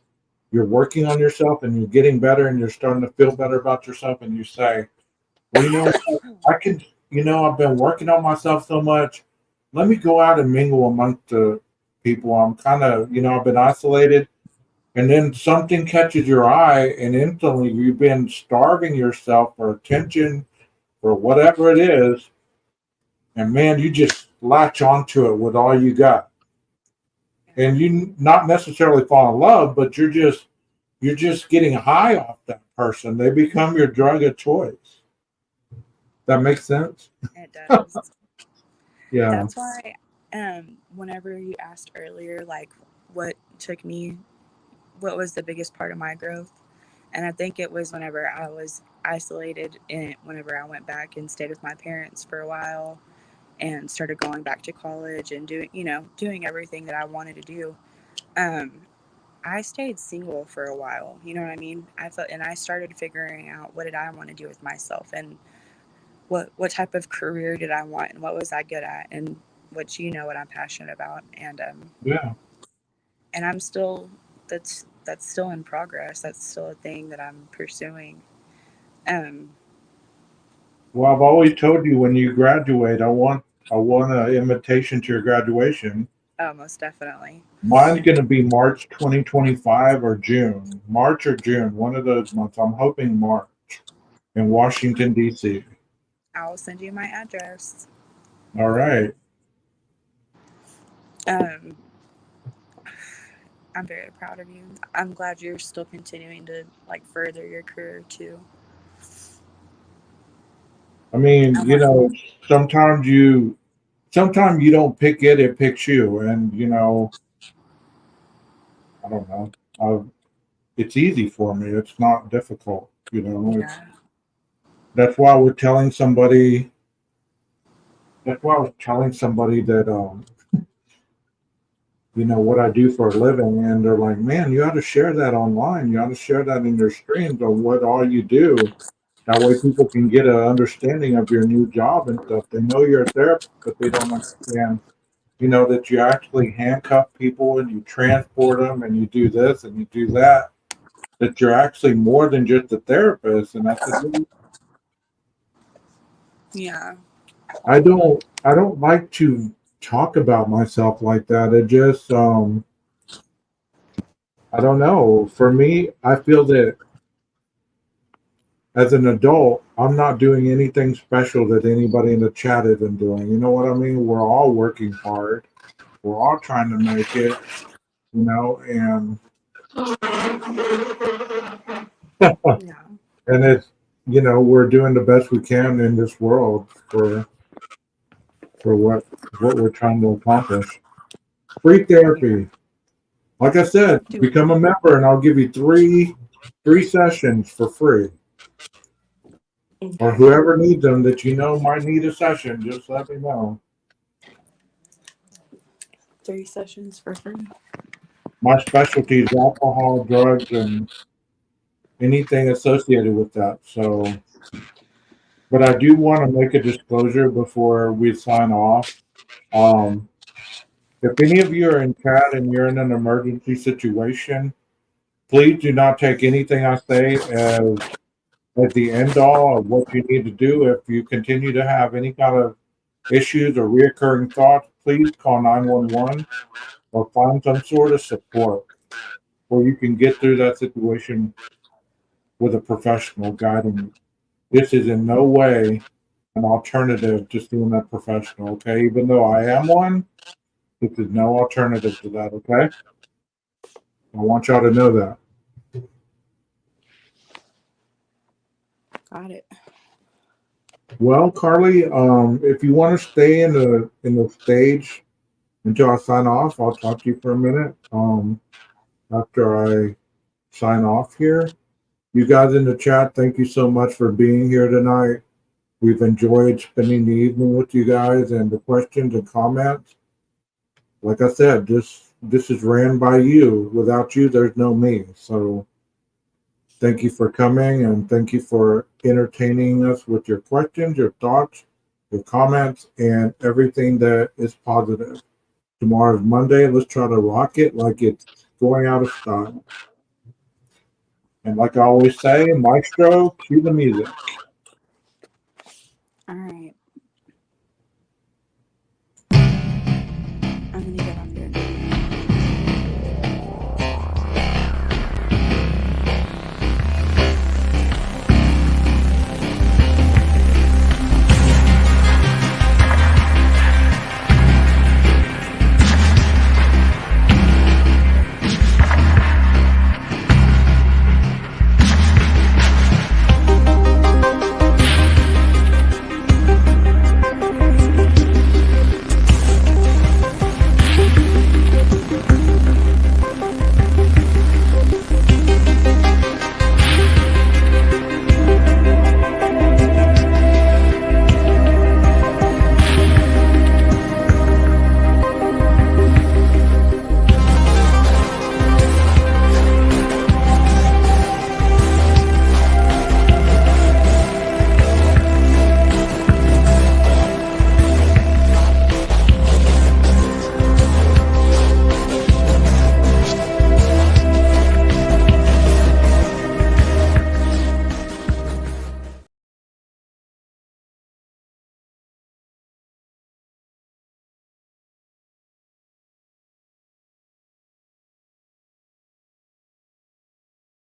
you're working on yourself and you're getting better and you're starting to feel better about yourself and you say, well, I can, I've been working on myself so much. Let me go out and mingle amongst the people. I'm kind of, I've been isolated. And then something catches your eye, and instantly you've been starving yourself for attention or whatever it is. And man, you just latch onto it with all you got. And you not necessarily fall in love, but you're just getting high off that person. They become your drug of choice. That makes sense? it does. Yeah. That's why, whenever you asked earlier, like, what took me, what was the biggest part of my growth? And I think it was whenever I was isolated and whenever I went back and stayed with my parents for a while and started going back to college and doing everything that I wanted to do. Um, I stayed single for a while. You know what I mean? And I started figuring out what did I want to do with myself and what type of career did I want and what was I good at and what I'm passionate about Yeah. and I'm still that's still in progress. That's still a thing that I'm pursuing. Um, Well, I've always told you when you graduate, I want an invitation to your graduation. oh, most definitely. Mine's going to be March 2025 or June. March or June, one of those months. I'm hoping March in Washington, D.C. I'll send you my address. All right. Um, I'm very proud of you. I'm glad you're still continuing to like further your career too. I mean, I want, sometimes sometimes you don't pick it, it picks you. And, I don't know. It's easy for me. It's not difficult. yeah, That's why we're telling somebody, that's why I was telling somebody that, what I do for a living, and they're like, "Man, you ought to share that online. You ought to share that in your streams on what all you do. That way, people can get an understanding of your new job and stuff. They know you're a therapist, but they don't understand, that you actually handcuff people and you transport them and you do this and you do that. That you're actually more than just a therapist." And I said, "Well, yeah, I don't like to talk about myself like that. It just, I don't know. For me, I feel that." As an adult, I'm not doing anything special that anybody in the chat isn't doing. You know what I mean? We're all working hard. We're all trying to make it, and yeah, it's we're doing the best we can in this world for what we're trying to accomplish. Free yeah. therapy. Like I said, Do become a member and I'll give you three sessions for free. Or okay. whoever needs them that might need a session, just let me know. 3 sessions for free. My specialty is alcohol, drugs, and anything associated with that. So, but I do want to make a disclosure before we sign off. Um, if any of you are in chat and you're in an emergency situation, please do not take anything I say as the end all of what you need to do. If you continue to have any kind of issues or reoccurring thoughts, please call 911 or find some sort of support where you can get through that situation with a professional guiding you. This is in no way an alternative to seeing a professional, okay? Even though I am one, this is no alternative to that, okay? I want y'all to know that. Got it. Well, Carlie, if you want to stay in the stage until I sign off, I'll talk to you for a minute. After I sign off here. You guys in the chat, thank you so much for being here tonight. We've enjoyed spending the evening with you guys and the questions and comments. Like I said, just this is ran by you. Without you, there's no me. So thank you for coming, and thank you for entertaining us with your questions, your thoughts, your comments, and everything that is positive. Tomorrow's Monday. Let's try to rock it like it's going out of style. And like I always say, Maestro, cue the music. All right.